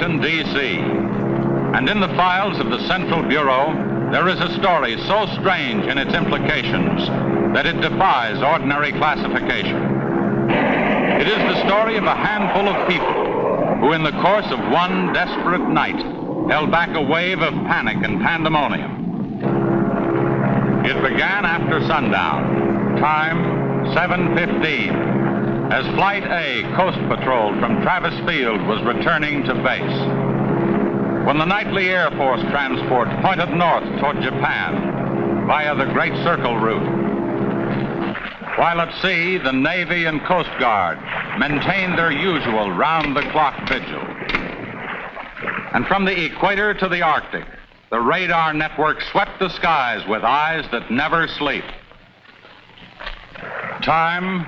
Washington, D.C. And in the files of the Central Bureau, there is a story so strange in its implications that it defies ordinary classification. It is the story of a handful of people who, in the course of one desperate night, held back a wave of panic and pandemonium. It began after sundown, time 7:15. As Flight A Coast Patrol from Travis Field was returning to base. When the nightly Air Force transport pointed north toward Japan via the Great Circle route. While at sea, the Navy and Coast Guard maintained their usual round-the-clock vigil. And from the equator to the Arctic, the radar network swept the skies with eyes that never sleep. Time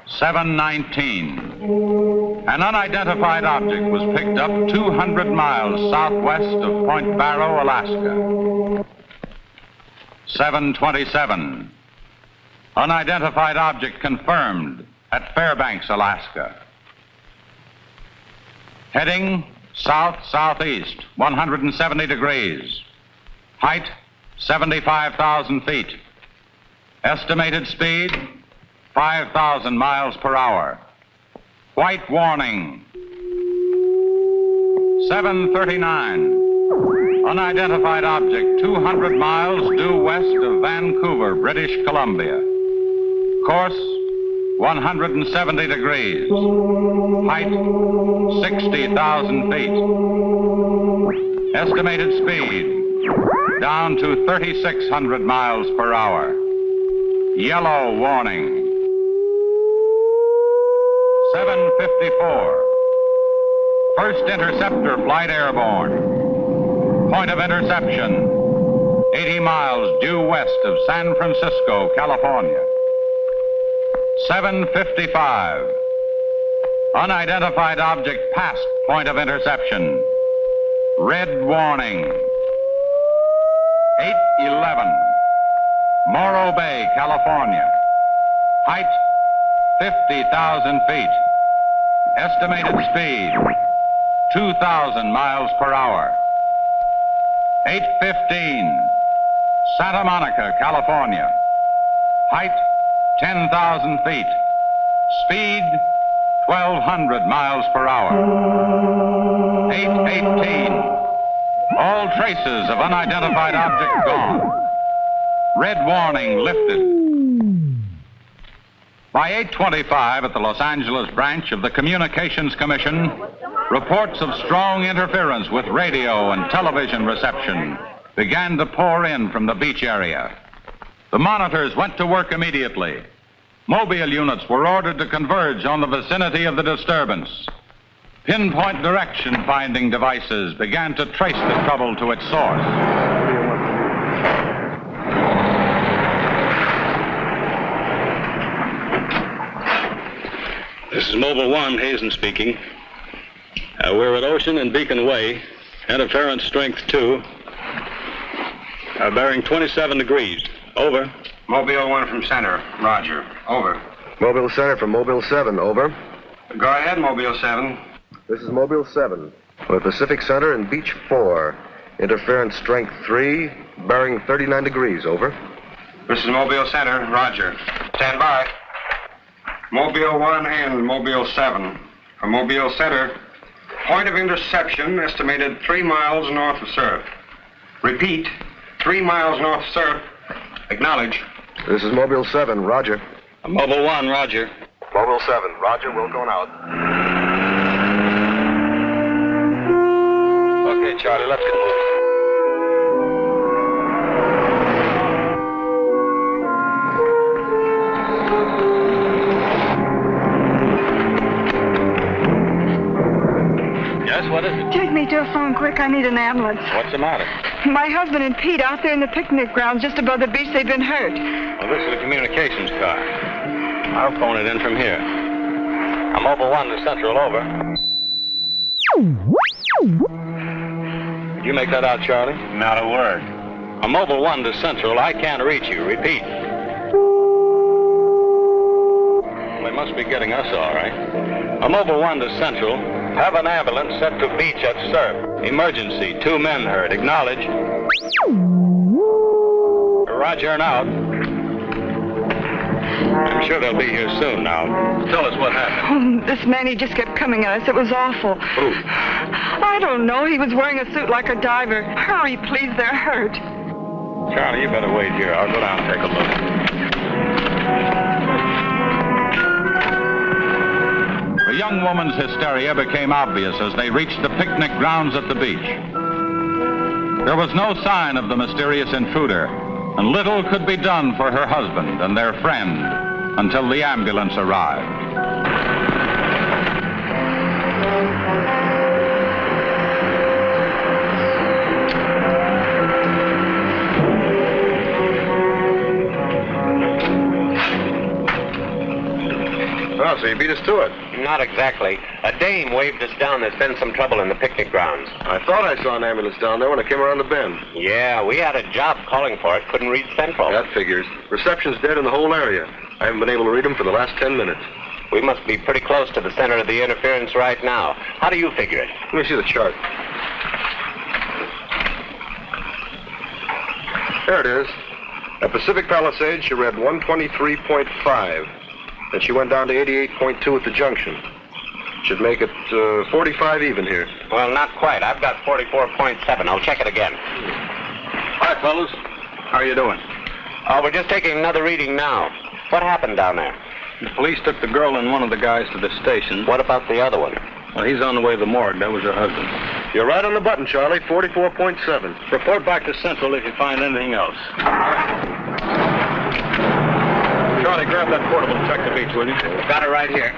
7:19. An unidentified object was picked up 200 miles southwest of Point Barrow, Alaska. 7:27. Unidentified object confirmed at Fairbanks, Alaska. Heading south-southeast, 170 degrees. Height, 75,000 feet. Estimated speed, 5,000 miles per hour. White warning. 7:39. Unidentified object 200 miles due west of Vancouver, British Columbia. Course 170 degrees. Height 60,000 feet. Estimated speed down to 3,600 miles per hour. Yellow warning. 7:54. First interceptor flight airborne. Point of interception, 80 miles due west of San Francisco, California. 7:55. Unidentified object past point of interception. Red warning. 8:11. Morro Bay, California. Height 50,000 feet. Estimated speed 2,000 miles per hour. 8:15. Santa Monica, California. Height 10,000 feet. Speed 1,200 miles per hour. 8:18. All traces of unidentified object gone. Red warning lifted. By 8:25 at the Los Angeles branch of the Communications Commission, reports of strong interference with radio and television reception began to pour in from the beach area. The monitors went to work immediately. Mobile units were ordered to converge on the vicinity of the disturbance. Pinpoint direction finding devices began to trace the trouble to its source. This is Mobile 1, Hazen speaking. We're at Ocean and Beacon Way, interference strength 2, bearing 27 degrees. Over. Mobile 1 from center, roger. Over. Mobile Center from Mobile 7, over. Go ahead, Mobile 7. This is Mobile 7. We're at Pacific Center and Beach 4. Interference strength 3, bearing 39 degrees, over. This is Mobile Center, roger. Stand by. Mobile 1 and Mobile 7. From Mobile Center, point of interception estimated 3 miles north of surf. Repeat, 3 miles north of surf. Acknowledge. This is Mobile 7, roger. Mobile 1, roger. Mobile 7, roger, we're going out. Okay, Charlie, let's get moving. Yes, what is it? Take me to a phone quick. I need an ambulance. What's the matter? My husband and Pete out there in the picnic grounds just above the beach. They've been hurt. Well, this is a communications car. I'll phone it in from here. I'm Mobile 1 to Central, over. Did you make that out, Charlie? Not a word. I'm Mobile 1 to Central. I can't reach you. Repeat. Well, they must be getting us all right. I'm Mobile 1 to Central. Have an ambulance sent to beach at Surf. Emergency. 2 men hurt. Acknowledge. Roger and out. I'm sure they'll be here soon now. Tell us what happened. Oh, this man, he just kept coming at us. It was awful. Who? I don't know. He was wearing a suit like a diver. Hurry, please. They're hurt. Charlie, you better wait here. I'll go down and take a look. The young woman's hysteria became obvious as they reached the picnic grounds at the beach. There was no sign of the mysterious intruder, and little could be done for her husband and their friend until the ambulance arrived. Oh, so you beat us to it. Not exactly. A dame waved us down. There's been some trouble in the picnic grounds. I thought I saw an ambulance down there when I came around the bend. Yeah, we had a job calling for it. Couldn't reach Central. That figures. Reception's dead in the whole area. I haven't been able to read them for the last 10 minutes. We must be pretty close to the center of the interference right now. How do you figure it? Let me see the chart. There it is. At Pacific Palisades, she read 123.5. Then she went down to 88.2 at the junction. Should make it 45 even here. Well, not quite. I've got 44.7. I'll check it again. Hi, fellas. How are you doing? Oh, we're just taking another reading now. What happened down there? The police took the girl and one of the guys to the station. What about the other one? Well, he's on the way to the morgue. That was her husband. You're right on the button, Charlie. 44.7. Report back to Central if you find anything else. Charlie, grab that portable and check the beach, will you? Got it right here.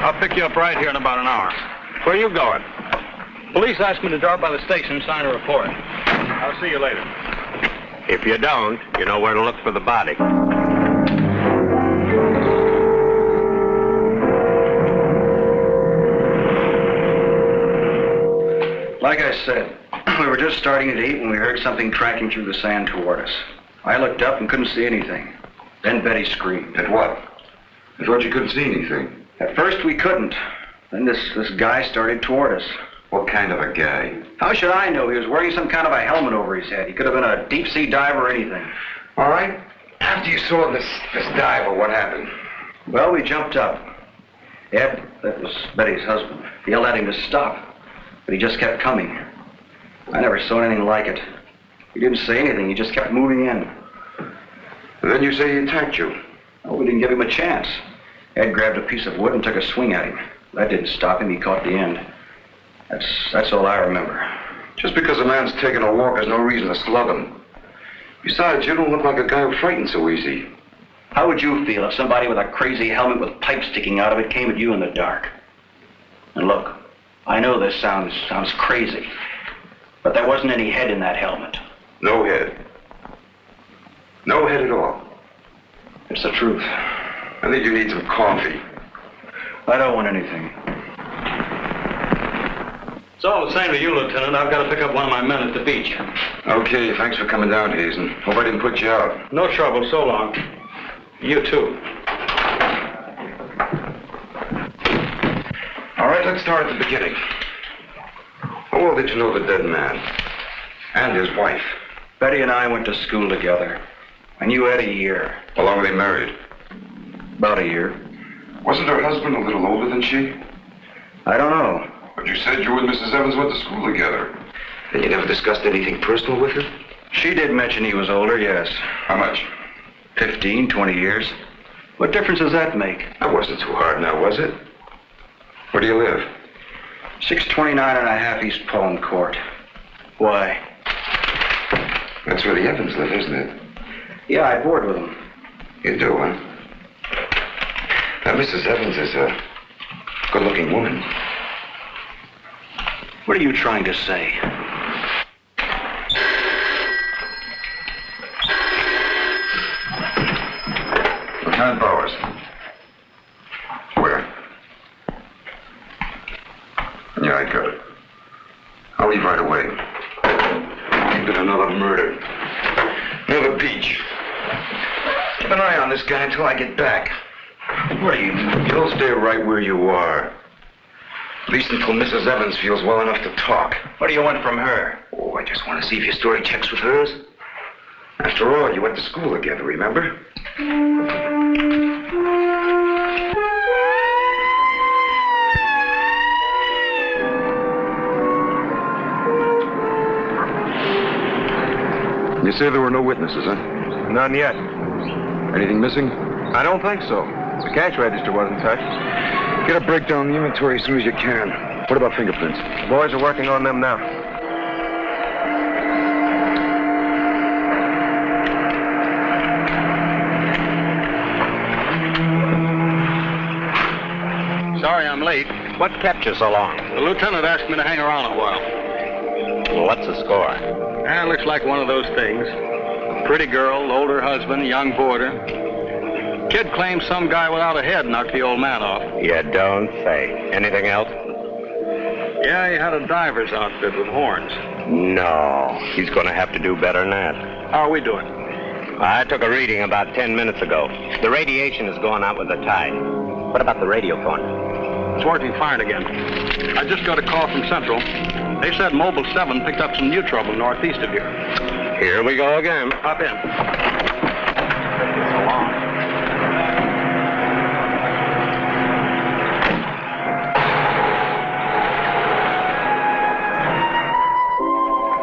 I'll pick you up right here in about an hour. Where are you going? Police asked me to drop by the station and sign a report. I'll see you later. If you don't, you know where to look for the body. Like I said, we were just starting to eat when we heard something cracking through the sand toward us. I looked up and couldn't see anything. Then Betty screamed. At what? I thought you couldn't see anything. At first we couldn't. Then this guy started toward us. What kind of a guy? How should I know? He was wearing some kind of a helmet over his head. He could have been a deep-sea diver or anything. All right. After you saw this diver, what happened? Well, we jumped up. Ed, that was Betty's husband, yelled at him to stop. But he just kept coming. I never saw anything like it. He didn't say anything. He just kept moving in. And then you say he attacked you. Oh, we didn't give him a chance. Ed grabbed a piece of wood and took a swing at him. That didn't stop him. He caught the end. That's all I remember. Just because a man's taking a walk, there's no reason to slug him. Besides, you don't look like a guy who frightens so easy. How would you feel if somebody with a crazy helmet with pipes sticking out of it came at you in the dark? And look, I know this sounds crazy, but there wasn't any head in that helmet. No head. No head at all. It's the truth. I think you need some coffee. I don't want anything. It's all the same to you, Lieutenant. I've got to pick up one of my men at the beach. Okay, thanks for coming down, Hazen. Hope I didn't put you out. No trouble. So long. You too. All right, let's start at the beginning. How well did you know the dead man? And his wife? Betty and I went to school together. I knew Ed a year. How long were they married? About a year. Wasn't her husband a little older than she? I don't know. But you said you and Mrs. Evans went to school together. And you never discussed anything personal with her? She did mention he was older, yes. How much? 15, 20 years. What difference does that make? That wasn't too hard now, was it? Where do you live? 629 and a half East Palm Court. Why? That's where the Evans live, isn't it? Yeah, I board with them. You do, huh? Now, Mrs. Evans is a good-looking woman. What are you trying to say? Lieutenant Bowers. Where? Yeah, I got it. I'll leave right away. Ain't been another murder. Another beach. Keep an eye on this guy until I get back. What do you mean? You don't stay right where you are. At least until Mrs. Evans feels well enough to talk. What do you want from her? Oh, I just want to see if your story checks with hers. After all, you went to school together, remember? You say there were no witnesses, huh? None yet. Anything missing? I don't think so. The cash register wasn't touched. Get a breakdown of the inventory as soon as you can. What about fingerprints? The boys are working on them now. Sorry I'm late. What kept you so long? The lieutenant asked me to hang around a while. Well, what's the score? Looks like one of those things. Pretty girl, older husband, young boarder. Kid claims some guy without a head knocked the old man off. You don't say. Anything else? Yeah, he had a diver's outfit with horns. No. He's going to have to do better than that. How are we doing? I took a reading about 10 minutes ago. The radiation is going out with the tide. What about the radio phone? It's working fine again. I just got a call from Central. They said Mobile 7 picked up some new trouble northeast of here. Here we go again. Hop in. So long.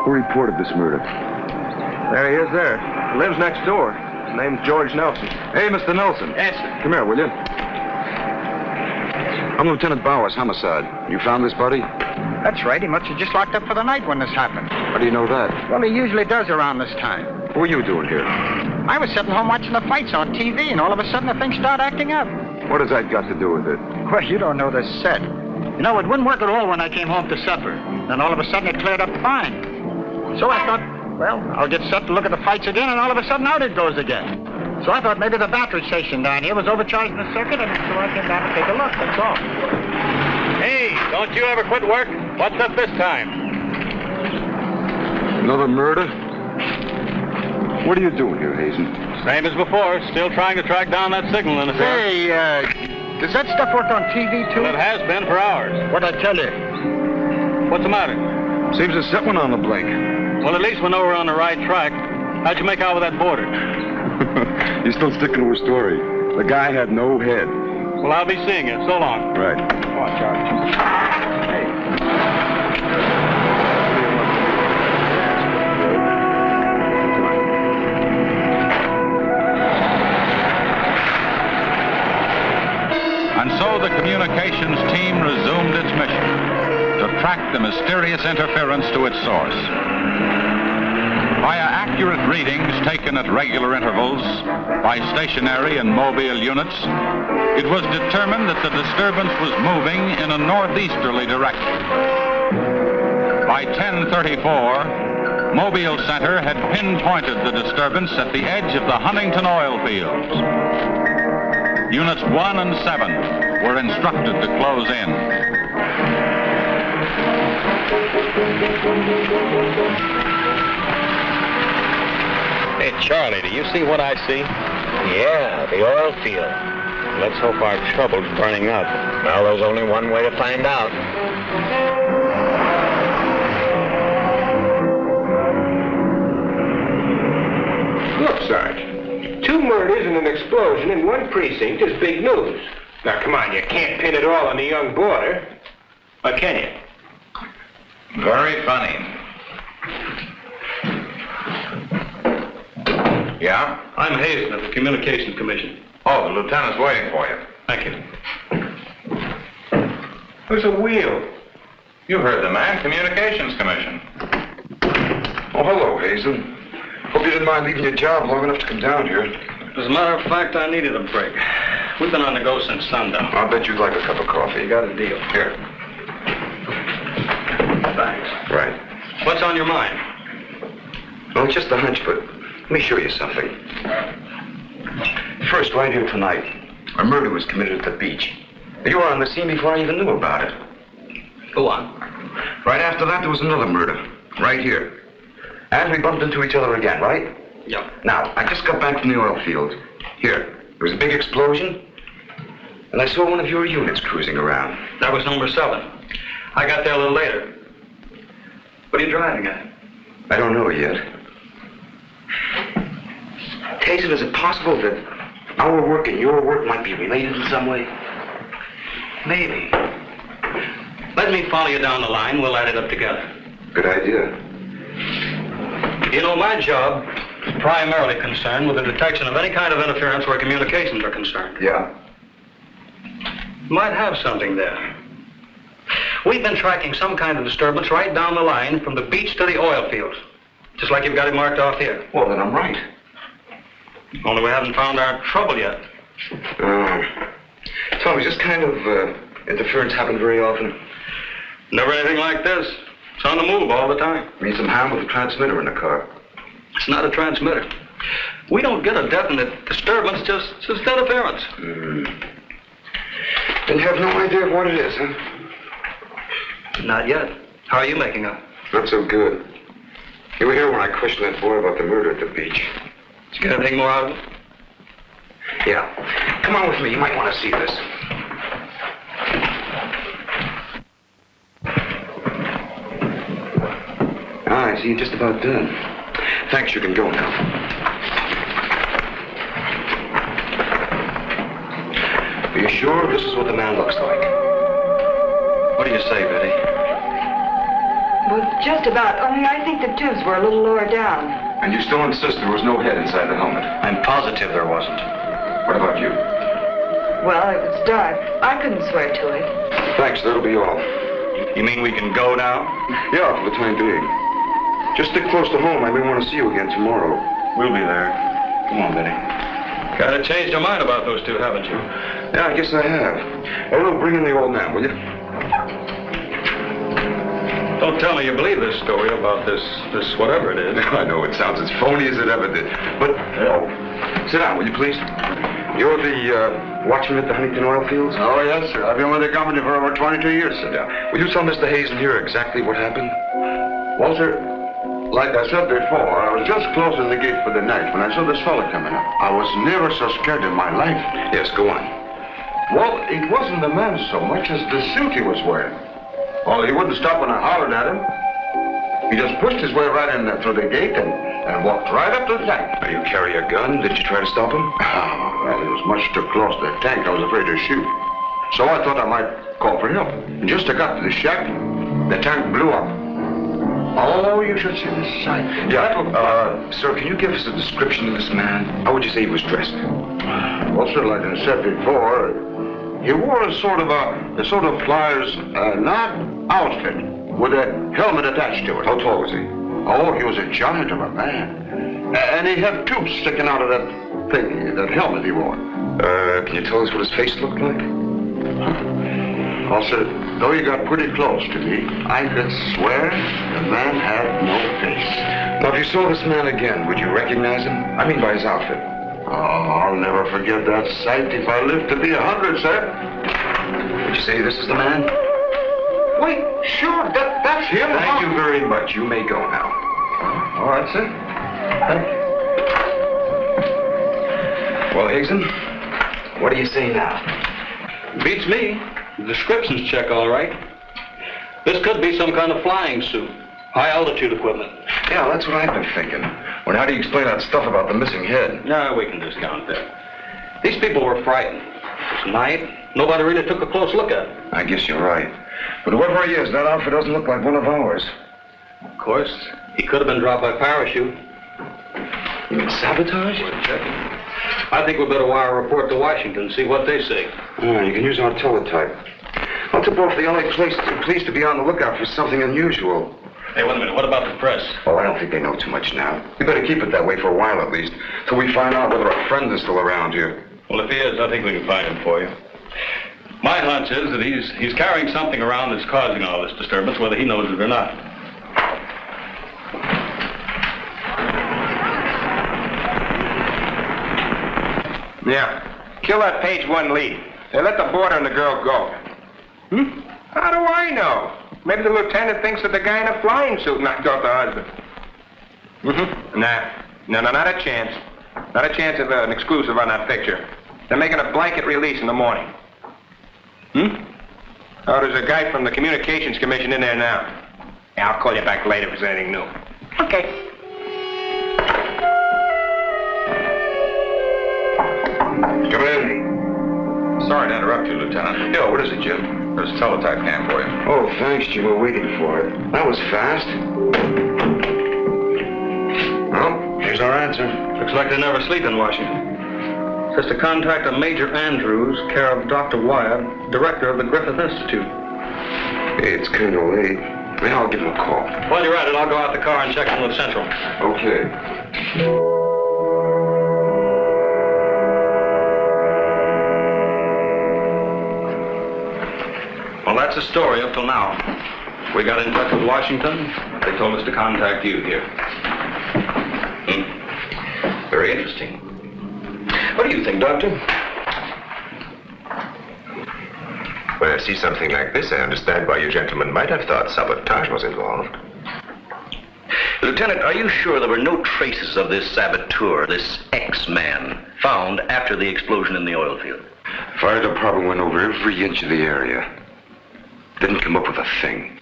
Who reported this murder? There he is there. Lives next door. His name's George Nelson. Hey, Mr. Nelson. Yes, sir. Come here, will you? I'm Lieutenant Bowers, homicide. You found this body? That's right. He must have just locked up for the night when this happened. How do you know that? Well, he usually does around this time. What were you doing here? I was sitting home watching the fights on TV, and all of a sudden the thing started acting up. What has that got to do with it? Well, you don't know this set. You know, it wouldn't work at all when I came home to supper. Then all of a sudden it cleared up fine. So I thought, well, I'll get set to look at the fights again, and all of a sudden out it goes again. So I thought maybe the battery station down here was overcharging the circuit, and so I came down to take a look, that's all. Hey, don't you ever quit work? What's up this time? Another murder? What are you doing here, Hazen? Same as before. Still trying to track down that signal interference. Hey, does that stuff work on TV, too? Well, it has been for hours. What'd I tell you? What's the matter? Seems to set one on the blink. Well, at least we know we're on the right track. How'd you make out with that boarder? You're still sticking to her story. The guy had no head. Well, I'll be seeing you. So long. Right. Come on, George. Hey. And so the communications team resumed its mission to track the mysterious interference to its source. Via accurate readings taken at regular intervals by stationary and mobile units, it was determined that the disturbance was moving in a northeasterly direction. By 10:34, Mobile Center had pinpointed the disturbance at the edge of the Huntington oil fields. Units 1 and 7 were instructed to close in. Hey, Charlie, do you see what I see? Yeah, the oil field. Let's hope our trouble's burning up. Well, there's only one way to find out. Look, Sarge. 2 murders and an explosion in one precinct is big news. Now, come on, you can't pin it all on the young boarder. Or can you? Very funny. Yeah? I'm Hazen of the Communications Commission. Oh, the lieutenant's waiting for you. Thank you. Who's a wheel? You heard the man, Communications Commission. Oh, hello, Hazen. Hope you didn't mind leaving your job long enough to come down here. As a matter of fact, I needed a break. We've been on the go since sundown. I'll bet you'd like a cup of coffee. You got a deal. Here. Thanks. Right. What's on your mind? Well, it's just a hunch, but let me show you something. First, right here tonight, a murder was committed at the beach. You were on the scene before I even knew about it. Go on. Right after that, there was another murder. Right here. And we bumped into each other again, right? Yeah. Now, I just got back from the oil field. Here. There was a big explosion. And I saw one of your units cruising around. That was number 7. I got there a little later. What are you driving at? I don't know yet. Hazen, is it possible that our work and your work might be related in some way? Maybe. Let me follow you down the line. We'll add it up together. Good idea. You know, my job is primarily concerned with the detection of any kind of interference where communications are concerned. Yeah. Might have something there. We've been tracking some kind of disturbance right down the line from the beach to the oil fields. Just like you've got it marked off here. Well, then I'm right. Only we haven't found our trouble yet. Tommy, this kind of interference happen very often? Never anything like this. It's on the move all the time. Means some harm with the transmitter in the car. It's not a transmitter. We don't get a definite disturbance, just interference. Then you have no idea of what it is, huh? Not yet. How are you making out? Not so good. You were here when I questioned that boy about the murder at the beach. Did you get anything more out of it? Yeah. Come on with me. You might want to see this. I see you're just about done. Thanks, you can go now. Are you sure this is what the man looks like? What do you say, Betty? Well, just about. Only I think the tubes were a little lower down. And you still insist there was no head inside the helmet? I'm positive there wasn't. What about you? Well, it was dark. I couldn't swear to it. Thanks, that'll be all. You mean we can go now? Yeah, for the time being. Just stick close to home. I may want to see you again tomorrow. We'll be there. Come on, Betty. Kind of changed your mind about those two, haven't you? Yeah, I guess I have. Oh, bring in the old man, will you? Don't tell me you believe this story about this whatever it is. I know, it sounds as phony as it ever did. But, sit down, will you please? You're the watchman at the Huntington oil fields? Oh, yes, sir. I've been with the company for over 22 years, Sit sir. down. Will you tell Mr. Hazen here exactly what happened? Well, sir, like I said before, I was just closing the gate for the night when I saw this fella coming up. I was never so scared in my life. Yes, go on. Well, it wasn't the man so much as the suit he was wearing. Well, he wouldn't stop when I hollered at him. He just pushed his way right in there through the gate and walked right up to the tank. Now, you carry a gun? Did you try to stop him? Oh, well, he was much too close to the tank. I was afraid to shoot. So I thought I might call for help. And just as I got to the shack, the tank blew up. Oh, you should see the sight. Yeah, sir, can you give us a description of this man? How would you say he was dressed? Well, sir, like I said before, he wore a sort of pliers, not outfit, with a helmet attached to it. How tall was he? Oh, he was a giant of a man. And he had tubes sticking out of that thing, that helmet he wore. Can you tell us what his face looked like? Well, sir, though he got pretty close to me, I could swear the man had no face. Now, if you saw this man again, would you recognize him? I mean by his outfit. Oh, I'll never forget that sight if I live to be 100, sir. Would you say this is the man? Wait, sure, that's him. Thank you very much. You may go now. All right, sir. Thank you. Well, Higson, what do you say now? Beats me. The descriptions check all right. This could be some kind of flying suit. High altitude equipment. Yeah, that's what I've been thinking. Well, how do you explain that stuff about the missing head? No, we can discount that. These people were frightened. It was night. Nobody really took a close look at it. I guess you're right. But whoever he is, that outfit doesn't look like one of ours. Of course, he could have been dropped by parachute. You mean sabotage? We're checking. I think we better wire a report to Washington and see what they say. Oh, you can use our teletype. I'll tip off the LA police to be on the lookout for something unusual. Hey, wait a minute. What about the press? Oh, I don't think they know too much now. We better keep it that way for a while at least, till we find out whether our friend is still around here. Well, if he is, I think we can find him for you. My hunch is that he's carrying something around that's causing all this disturbance, whether he knows it or not. Yeah. Kill that page 1 lead. They let the boarder and the girl go. How do I know? Maybe the lieutenant thinks that the guy in a flying suit knocked off the husband. Nah, not a chance. Not a chance of an exclusive on that picture. They're making a blanket release in the morning. Oh, there's a guy from the Communications Commission in there now. Yeah, I'll call you back later if there's anything new. Okay. Come in. Sorry to interrupt you, Lieutenant. Yeah, what is it, Jim? There's a teletype cam for you. Oh, thanks, Jim. We're waiting for it. That was fast. Well, here's our answer. Looks like they never sleep in Washington. Says to contact a Major Andrews, care of Dr. Wyatt, director of the Griffith Institute. Hey, it's kind of late. Well, I'll give him a call. While you're at it, I'll go out the car and check in with Central. Okay. Well, that's the story up till now. We got in touch with Washington. They told us to contact you here. Very interesting. What do you think, Doctor? When I see something like this, I understand why you gentlemen might have thought sabotage was involved. Lieutenant, are you sure there were no traces of this saboteur, this X-man, found after the explosion in the oil field? Fire department went over every inch of the area. Didn't come up with a thing.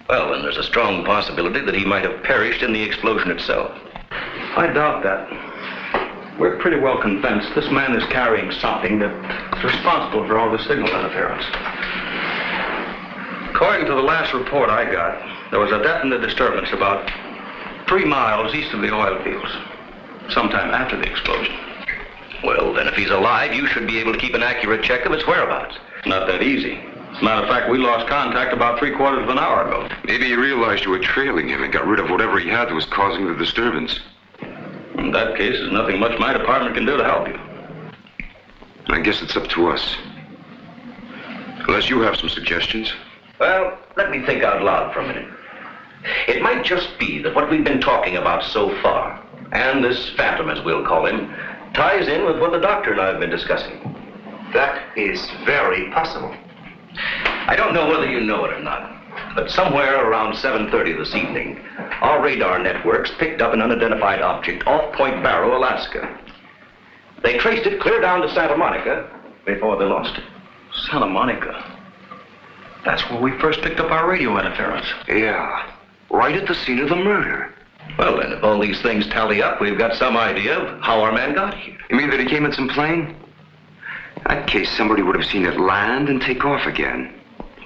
Well, then there's a strong possibility that he might have perished in the explosion itself. I doubt that. We're pretty well convinced this man is carrying something that's responsible for all the signal interference. According to the last report I got, there was a definite disturbance about 3 miles east of the oil fields, sometime after the explosion. Well, then if he's alive, you should be able to keep an accurate check of his whereabouts. Not that easy. As a matter of fact, we lost contact about 3/4 of an hour ago. Maybe he realized you were trailing him and got rid of whatever he had that was causing the disturbance. In that case, there's nothing much my department can do to help you. I guess it's up to us. Unless you have some suggestions. Well, let me think out loud for a minute. It might just be that what we've been talking about so far, and this phantom, as we'll call him, ties in with what the doctor and I have been discussing. That is very possible. I don't know whether you know it or not, but somewhere around 7:30 this evening, our radar networks picked up an unidentified object off Point Barrow, Alaska. They traced it clear down to Santa Monica before they lost it. Santa Monica? That's where we first picked up our radio interference. Yeah, right at the scene of the murder. Well, then, if all these things tally up, we've got some idea of how our man got here. You mean that he came in some plane? In that case, somebody would have seen it land and take off again.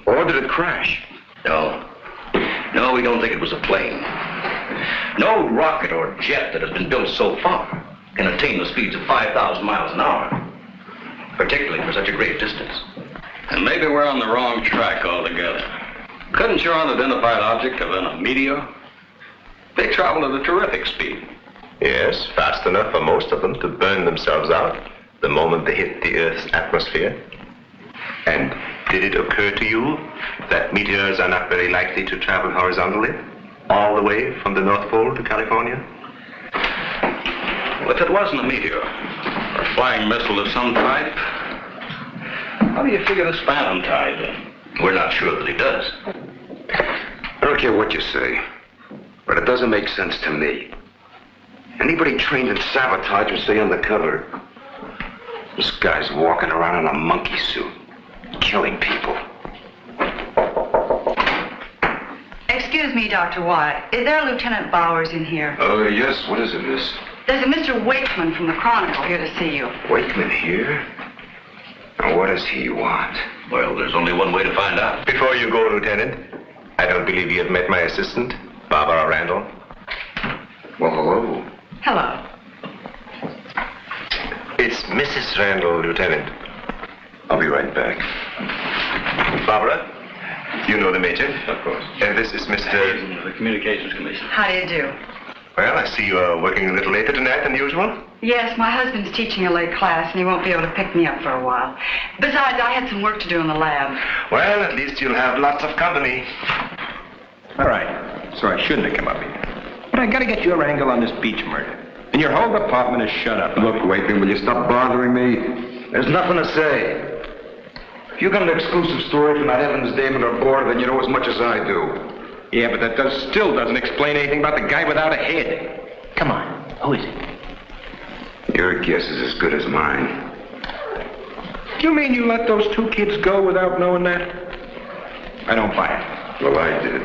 Or did it crash? No, we don't think it was a plane. No rocket or jet that has been built so far can attain the speeds of 5,000 miles an hour, particularly for such a great distance. And maybe we're on the wrong track altogether. Couldn't your unidentified object have been a meteor? They travel at a terrific speed. Yes, fast enough for most of them to burn themselves out the moment they hit the Earth's atmosphere. And did it occur to you that meteors are not very likely to travel horizontally, all the way from the North Pole to California? Well, if it wasn't a meteor, or a flying missile of some type, how do you figure this phantom ties in? We're not sure that he does. I don't care what you say, but it doesn't make sense to me. Anybody trained in sabotage would stay undercover. This guy's walking around in a monkey suit, killing people. Excuse me, Dr. Wyatt. Is there Lieutenant Bowers in here? Oh, yes. What is it, miss? There's a Mr. Wakeman from the Chronicle here to see you. Wakeman here? Now, what does he want? Well, there's only one way to find out. Before you go, Lieutenant, I don't believe you have met my assistant, Barbara Randall. Well, hello. Hello. It's Mrs. Randall, Lieutenant. I'll be right back. Barbara, you know the Major? Of course. And this is Mr. The Communications Commission. How do you do? Well, I see you are working a little later tonight than usual. Yes, my husband's teaching a late class, and he won't be able to pick me up for a while. Besides, I had some work to do in the lab. Well, at least you'll have lots of company. All right. So I shouldn't have come up here. But I gotta get your angle on this Beach murder. And your whole department is shut up. Look, Wakeman, will you stop bothering me? There's nothing to say. If you got an exclusive story from that Evans Damon or Board, then you know as much as I do. Yeah, but that still doesn't explain anything about the guy without a head. Come on. Who is it? Your guess is as good as mine. You mean you let those two kids go without knowing that? I don't buy it. Well, I did.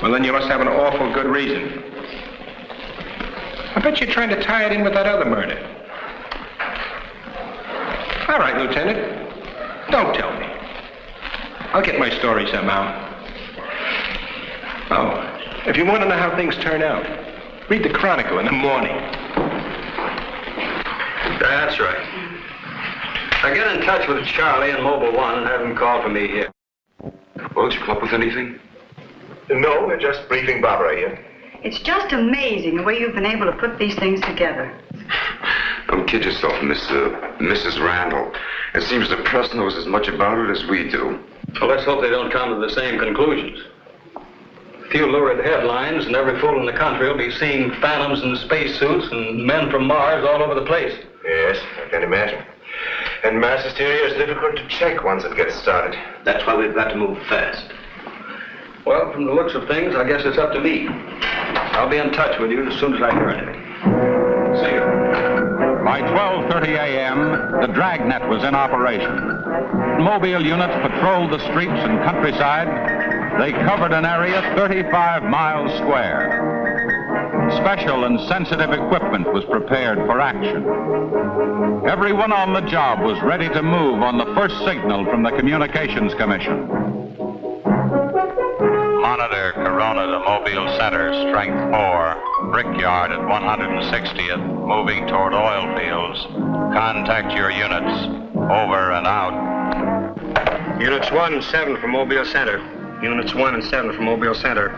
Well, then you must have an awful good reason. I bet you're trying to tie it in with that other murder. All right, Lieutenant. Don't tell me. I'll get my story somehow. Oh, if you want to know how things turn out, read the Chronicle in the morning. That's right. Now get in touch with Charlie in Mobile 1 and have him call for me here. Well, did you come up with anything? No, we're just briefing Barbara here. It's just amazing the way you've been able to put these things together. Don't kid yourself, Mrs. Randall. It seems the press knows as much about it as we do. Well, let's hope they don't come to the same conclusions. A few lurid headlines and every fool in the country will be seeing phantoms in spacesuits and men from Mars all over the place. Yes, I can imagine. And mass hysteria is difficult to check once it gets started. That's why we've got to move fast. Well, from the looks of things, I guess it's up to me. I'll be in touch with you as soon as I hear anything. See you. By 12:30 a.m., the dragnet was in operation. Mobile units patrolled the streets and countryside. They covered an area 35 miles square. Special and sensitive equipment was prepared for action. Everyone on the job was ready to move on the first signal from the Communications Commission. Monitor Corona to Mobile Center, strength 4, brickyard at 160th, moving toward oil fields. Contact your units. Over and out. Units 1 and 7 from Mobile Center. Units 1 and 7 from Mobile Center.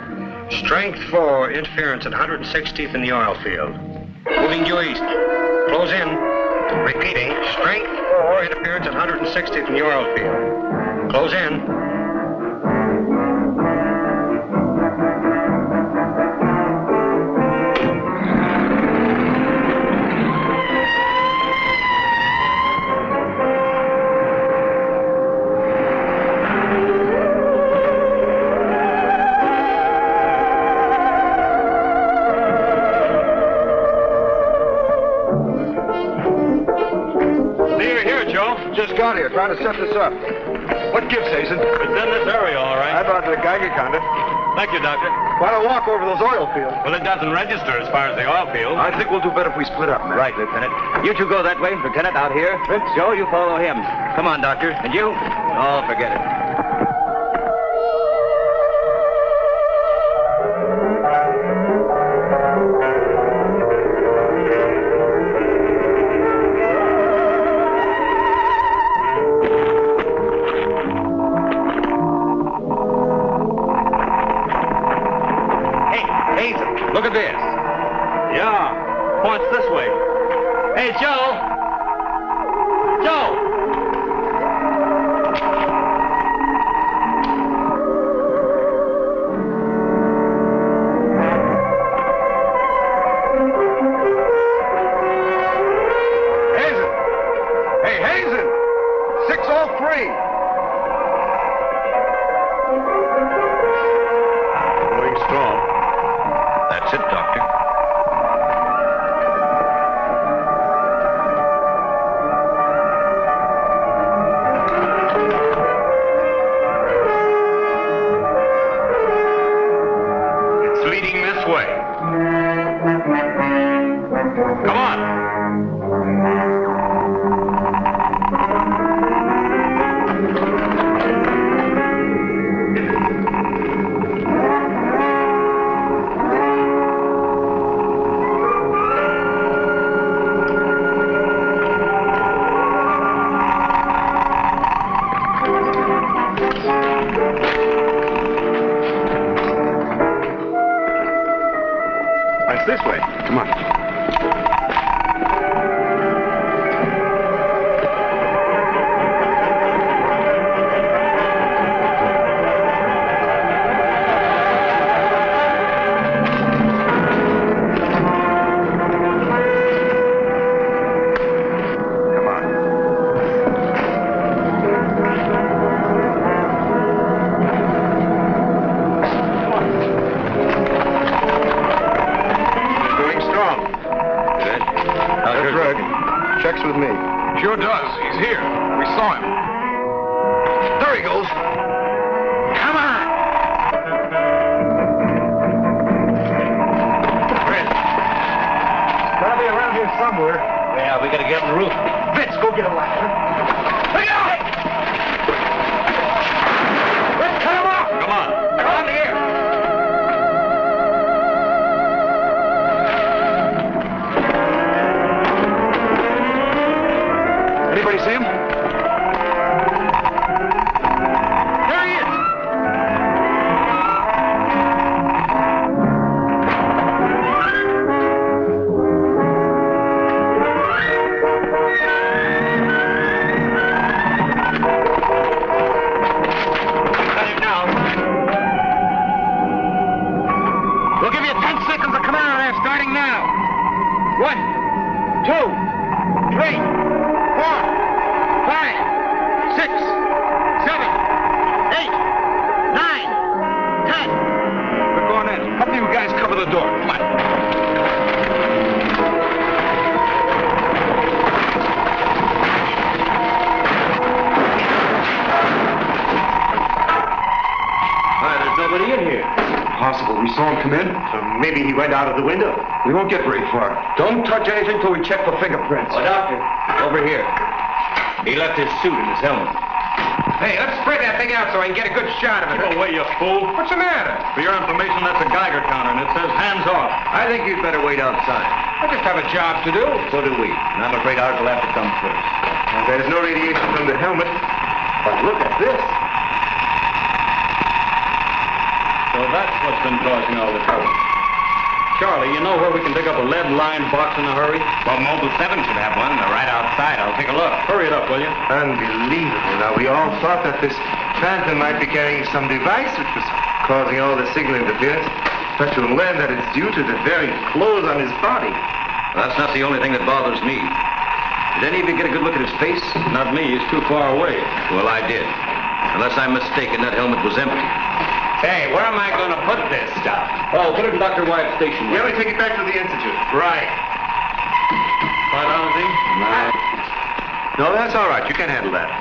Strength 4, interference at 160th in the oil field. Moving due east. Close in. Repeating, strength 4, interference at 160th in the oil field. Close in. Just got here, trying to set this up. What gives, Hazen? It's in this area, all right. I brought the Geiger counter. Thank you, Doctor. Why don't walk over those oil fields? Well, it doesn't register as far as the oil field. I think we'll do better if we split up, man. Right, Lieutenant. You two go that way. Lieutenant, out here. Joe, you follow him. Come on, Doctor. And you? Oh, forget it. Look at this. Yeah, points this way. Hey, Joe! Joe! Hazen! Hey, Hazen! 603! Going strong. That's it, Doctor. It's leading this way. Come on. It's this way. Come on. Checks with me. Sure does. He's here. We saw him. There he goes. Come on! Fred. Gotta be around here somewhere. Yeah, we gotta get on the roof. Fitz, go get a ladder. Look out! Let's cut him off! Come on. Come on here! Anybody see him? There he is! Got him now. We'll give you 10 seconds to come out of there, starting now. 1, 2, 3, 4, 5, 6, 7, 8, 9, 10. We're going in. Help you guys cover the door. Come on. There's nobody in here. Possible. We saw him come in. So maybe he went out of the window. We won't get very far. Don't touch anything till we check for fingerprints. Oh, Doctor, over here. He left his suit and his helmet. Hey, let's spread that thing out so I can get a good shot of it. Keep away, you fool. What's the matter? For your information, that's a Geiger counter, and it says hands off. I think you'd better wait outside. I just have a job to do. So do we. And I'm afraid ours will have to come first. There's no radiation from the helmet. But look at this. So that's what's been causing all the trouble. Charlie, you know where we can dig up a lead-lined box in a hurry? Well, Mobile 7 should have one. They're right outside. I'll take a look. Hurry it up, will you? Unbelievable. Now, we all thought that this phantom might be carrying some device which was causing all the signal interference. But to learn that it's due to the very clothes on his body. Well, that's not the only thing that bothers me. Did any of you get a good look at his face? Not me. He's too far away. Well, I did. Unless I'm mistaken, that helmet was empty. Hey, where am I going to put this stuff? Oh, put it in Dr. Wyatt's station. Yeah, we take it back to the Institute. Right. $5 each? No, that's all right. You can handle that.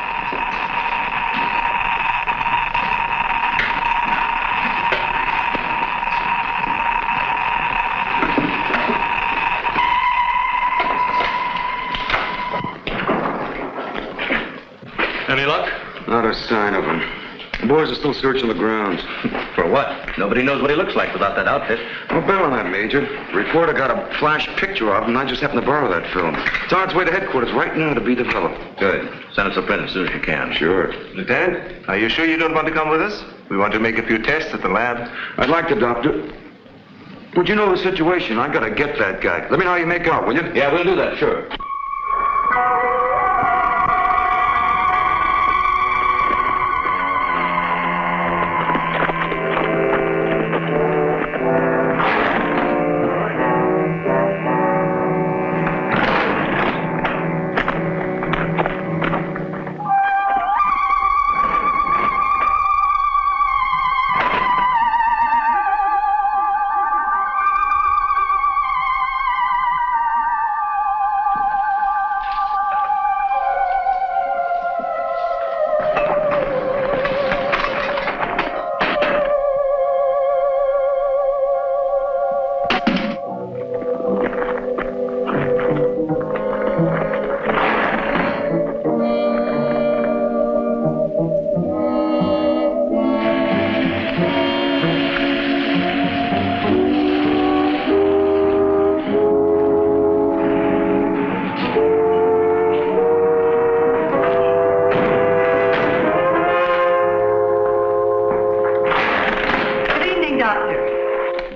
Any luck? Not a sign of him. The boys are still searching the grounds. For what? Nobody knows what he looks like without that outfit. Well, bet on that, Major. The reporter got a flash picture of him, and I just happened to borrow that film. It's on its way to headquarters right now to be developed. Good. Send us a print as soon as you can. Sure. Lieutenant, are you sure you don't want to come with us? We want to make a few tests at the lab. I'd like to, Doctor. But you know the situation. I gotta get that guy. Let me know how you make out, will you? Yeah, we'll do that, sure.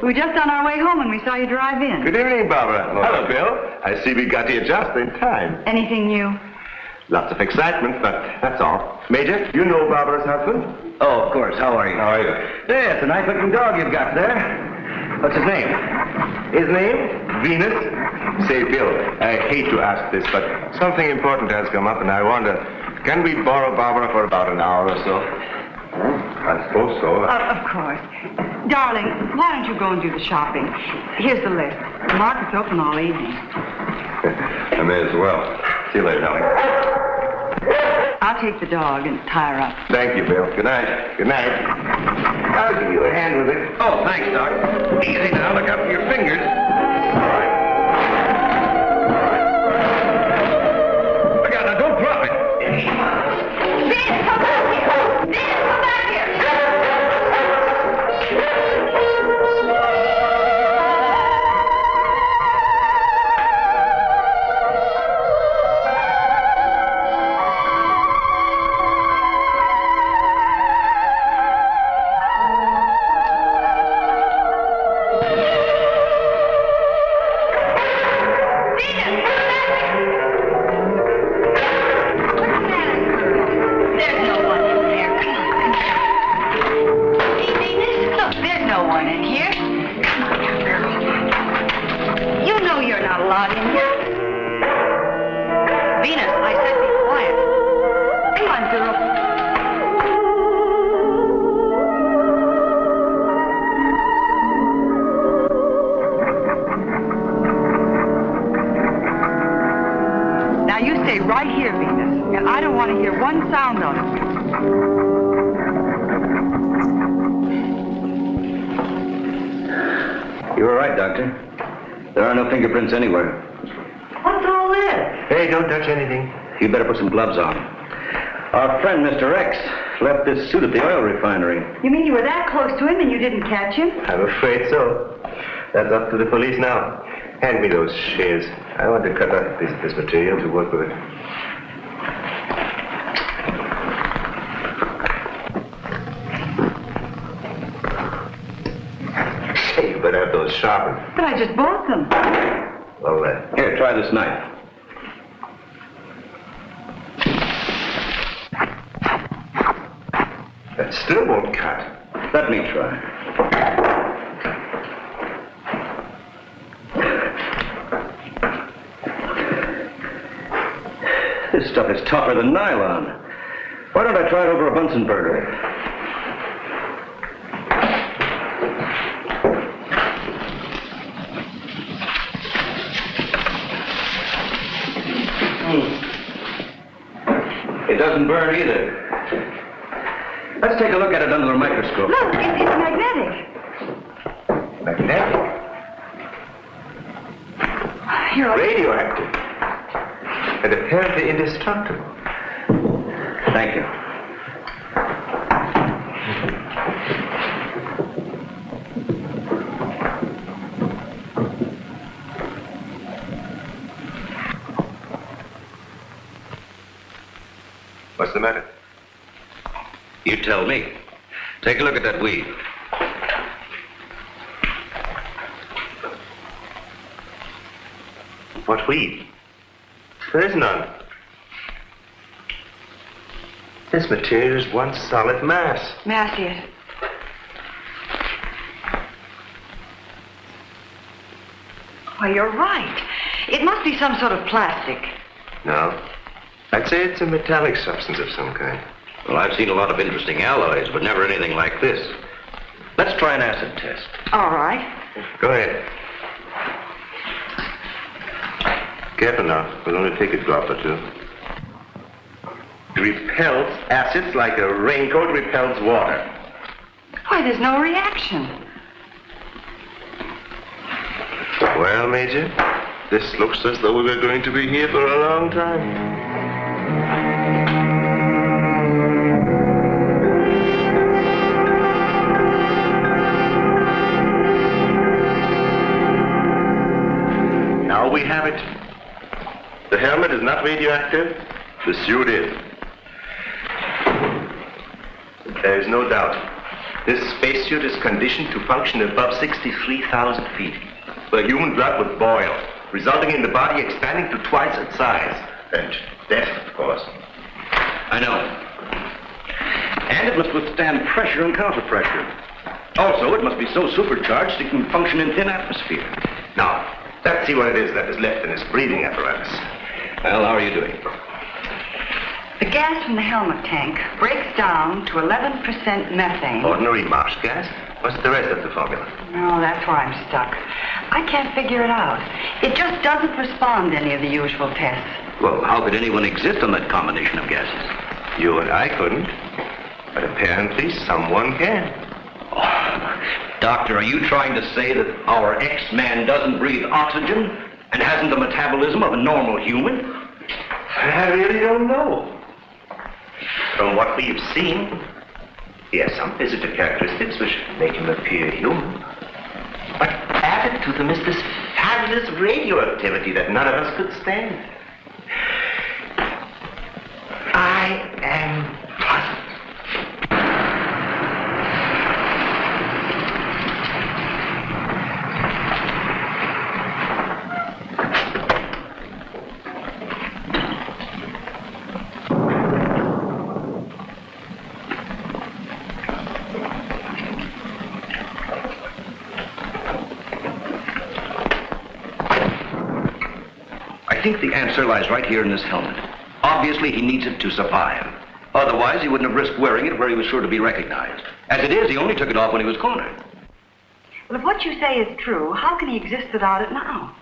We were just on our way home when we saw you drive in. Good evening, Barbara. Hello, Bill. I see we got here just in time. Anything new? Lots of excitement, but that's all. Major, you know Barbara's husband? Oh, of course. How are you? How are you? Yeah, it's a nice-looking dog you've got there. What's his name? His name? Venus? Say, Bill, I hate to ask this, but something important has come up, and I wonder, can we borrow Barbara for about an hour or so? I suppose so. Of course. Darling, why don't you go and do the shopping? Here's the list. The market's open all evening. I may as well. See you later, Helen. I'll take the dog and tie her up. Thank you, Bill. Good night. Good night. I'll give you a hand with it. Oh, thanks, Doc. Easy now. Look out for your fingers. Look out now. Don't drop it. Venus, come back here! Venus, come back here! Fingerprints anywhere. What's all this? Hey, don't touch anything. You better put some gloves on. Our friend, Mr. X, left this suit at the oil refinery. You mean you were that close to him and you didn't catch him? I'm afraid so. That's up to the police now. Hand me those shears. I want to cut up this material to work with it. Say, you better have those sharpened. But I just bought them. Well, here, try this knife. That still won't cut. Let me try. This stuff is tougher than nylon. Why don't I try it over a Bunsen burner? It doesn't burn either. Let's take a look at it under the microscope. Look, it's magnetic. Magnetic? Here, radioactive. And apparently indestructible. Thank you. What's the matter? You tell me. Take a look at that weed. What weed? There is none. This material is one solid mass. May I see it? Why, you're right. It must be some sort of plastic. No. I'd say it's a metallic substance of some kind. Well, I've seen a lot of interesting alloys, but never anything like this. Let's try an acid test. All right. Go ahead. Careful now. We'll only take a drop or two. It repels acids like a raincoat repels water. Why, there's no reaction. Well, Major, this looks as though we were going to be here for a long time. Now we have it. The helmet is not radioactive. The suit is. There is no doubt. This spacesuit is conditioned to function above 63,000 feet, where human blood would boil, resulting in the body expanding to twice its size. And death, of course. I know. And it must withstand pressure and counterpressure. Also, it must be so supercharged it can function in thin atmosphere. Now, let's see what it is that is left in this breathing apparatus. Well, how are you doing? The gas from the helmet tank breaks down to 11% methane. Ordinary marsh gas? What's the rest of the formula? No, that's why I'm stuck. I can't figure it out. It just doesn't respond to any of the usual tests. Well, how could anyone exist on that combination of gases? You and I couldn't, but apparently someone can. Doctor, are you trying to say that our X-Man doesn't breathe oxygen and hasn't the metabolism of a normal human? I really don't know. From what we've seen, he has some physical characteristics which make him appear human. But added to them is this fabulous radioactivity that none of us could stand. I am puzzled. I think the answer lies right here in this helmet. Obviously, he needs it to survive. Otherwise, he wouldn't have risked wearing it where he was sure to be recognized. As it is, he only took it off when he was cornered. Well, if what you say is true, how can he exist without it now?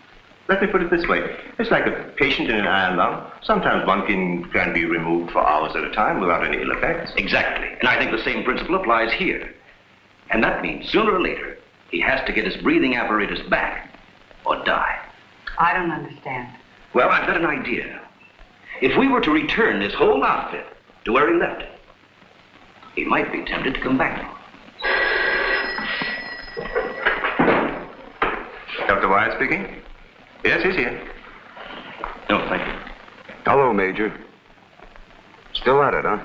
Let me put it this way. It's like a patient in an iron lung. Sometimes one can be removed for hours at a time without any ill effects. Exactly. And I think the same principle applies here. And that means, sooner or later, he has to get his breathing apparatus back or die. I don't understand. Well, I've got an idea. If we were to return this whole outfit to where he left it, he might be tempted to come back. Dr. Wyatt speaking? Yes, he's here. No, thank you. Hello, Major. Still at it, huh?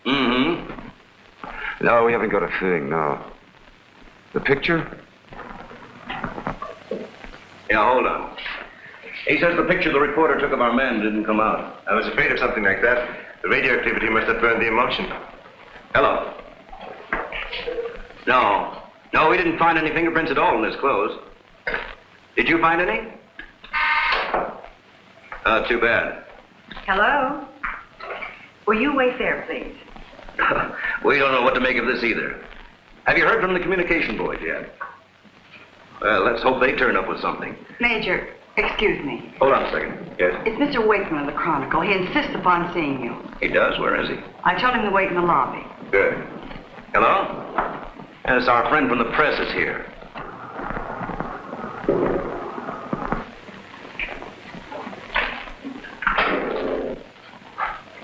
Mm-hmm. No, we haven't got a thing, no. The picture? Yeah, hold on. He says the picture the reporter took of our man didn't come out. I was afraid of something like that. The radioactivity must have burned the emulsion. Hello. No, we didn't find any fingerprints at all in his clothes. Did you find any? Too bad. Hello? Will you wait there, please? We don't know what to make of this either. Have you heard from the communication boys yet? Well, let's hope they turn up with something. Major, excuse me. Hold on a second. Yes? It's Mr. Wakeman of the Chronicle. He insists upon seeing you. He does? Where is he? I told him to wait in the lobby. Good. Hello? Yes, our friend from the press is here.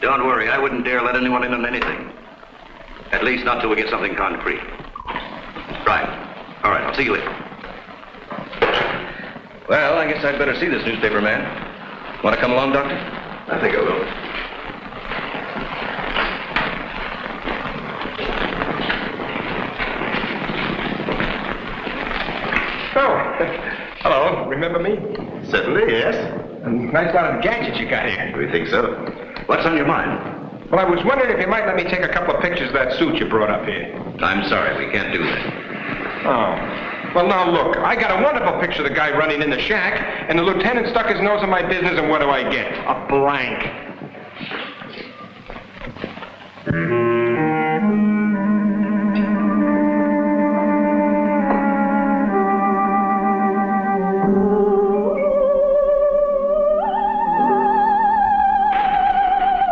Don't worry, I wouldn't dare let anyone in on anything. At least not till we get something concrete. Right. All right, I'll see you later. Well, I guess I'd better see this newspaper man. Want to come along, Doctor? I think I will. Oh, hello. Remember me? Certainly, yes. A nice lot of gadgets you got here. We think so. What's on your mind? Well, I was wondering if you might let me take a couple of pictures of that suit you brought up here. I'm sorry, we can't do that. Oh. Well, now look, I got a wonderful picture of the guy running in the shack, and the lieutenant stuck his nose in my business, and what do I get? A blank.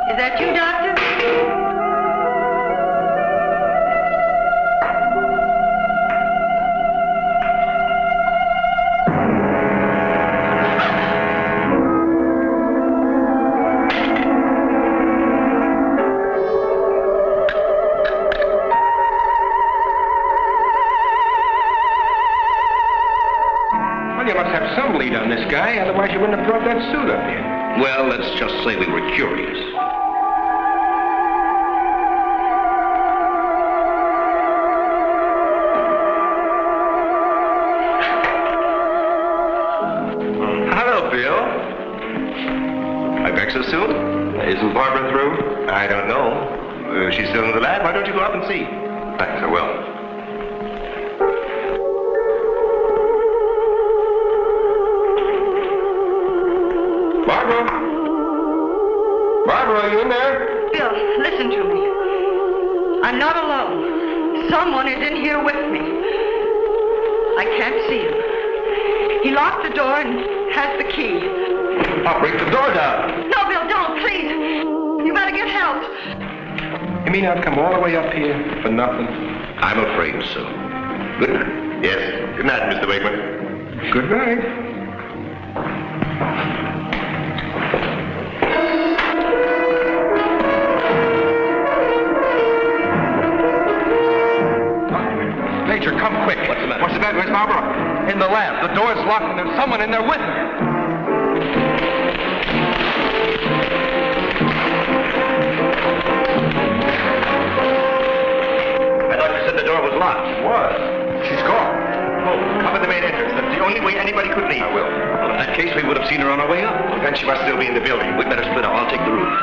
Is that you, Doctor? Well, you must have some lead on this guy, otherwise you wouldn't have brought that suit up here. Well, let's just say we were curious. Hello, Bill. I beg so soon? Isn't Barbara through? I don't know. She's still in the lab. Why don't you go up and see? Thanks, I will. Barbara? Barbara, are you in there? Bill, listen to me. I'm not alone. Someone is in here with me. I can't see him. He locked the door and has the key. I'll break the door down. No, Bill, don't, please. You better get help. You mean I've come all the way up here for nothing? I'm afraid so. Good night. Yes. Good night, Mr. Wakeman. Good night. Major, come quick. What's the matter? What's the matter? Where's Barbara? In the lab. The door's locked and there's someone in there with her. I thought you said the door was locked. It was. She's gone. Oh, cover the main entrance. That's the only way anybody could leave. I will. Well, in that case, we would have seen her on our way up. Well, then she must still be in the building. We'd better split up. I'll take the roof.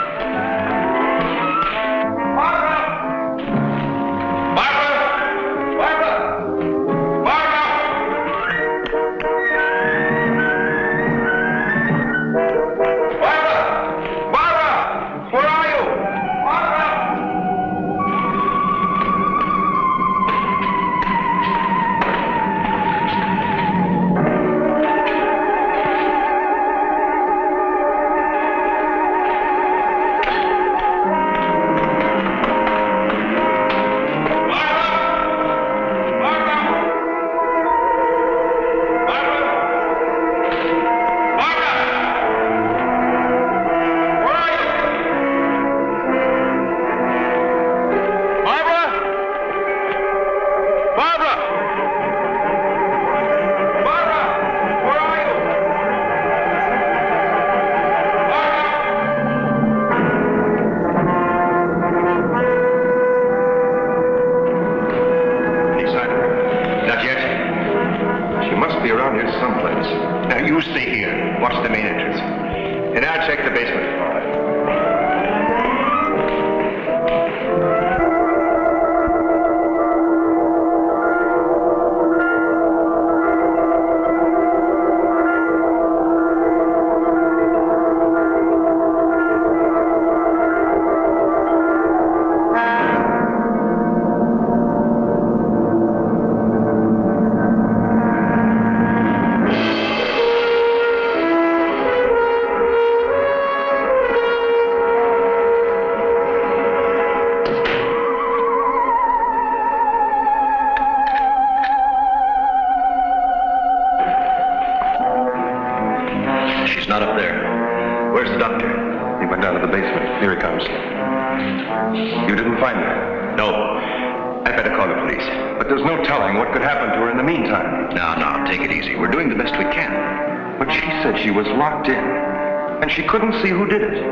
She couldn't see who did it.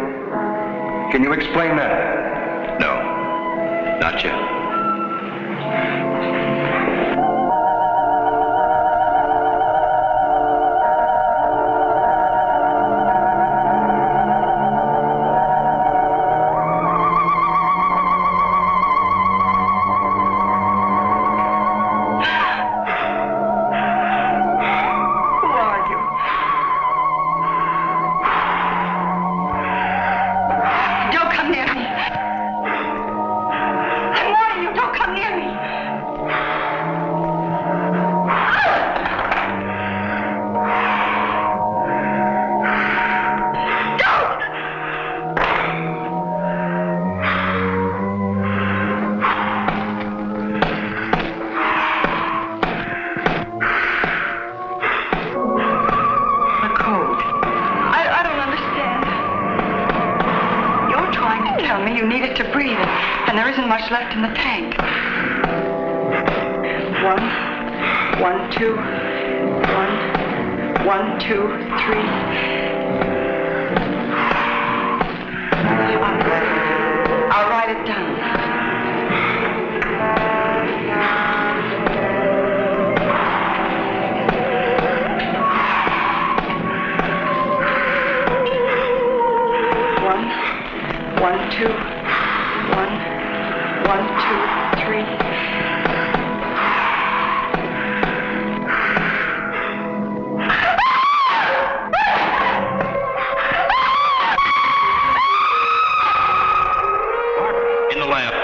Can you explain that? No, not yet. Left in the tank. 1, 1, 2, 1, 1, 2, 3. I'll write it down. One, 2, 1, 2, 3. In the lab.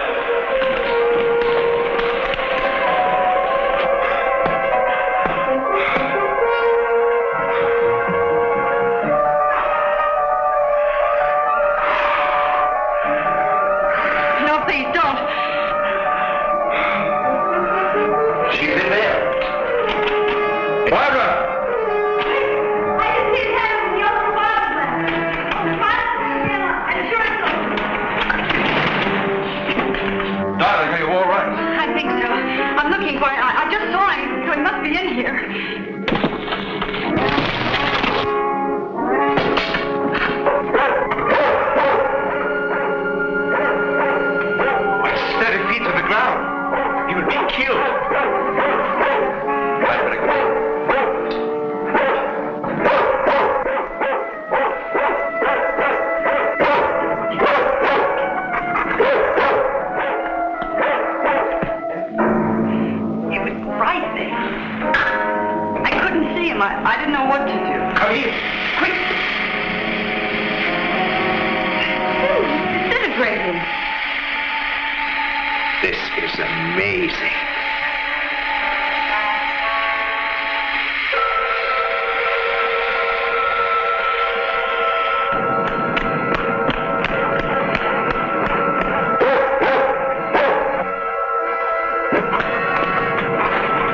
looks amazing.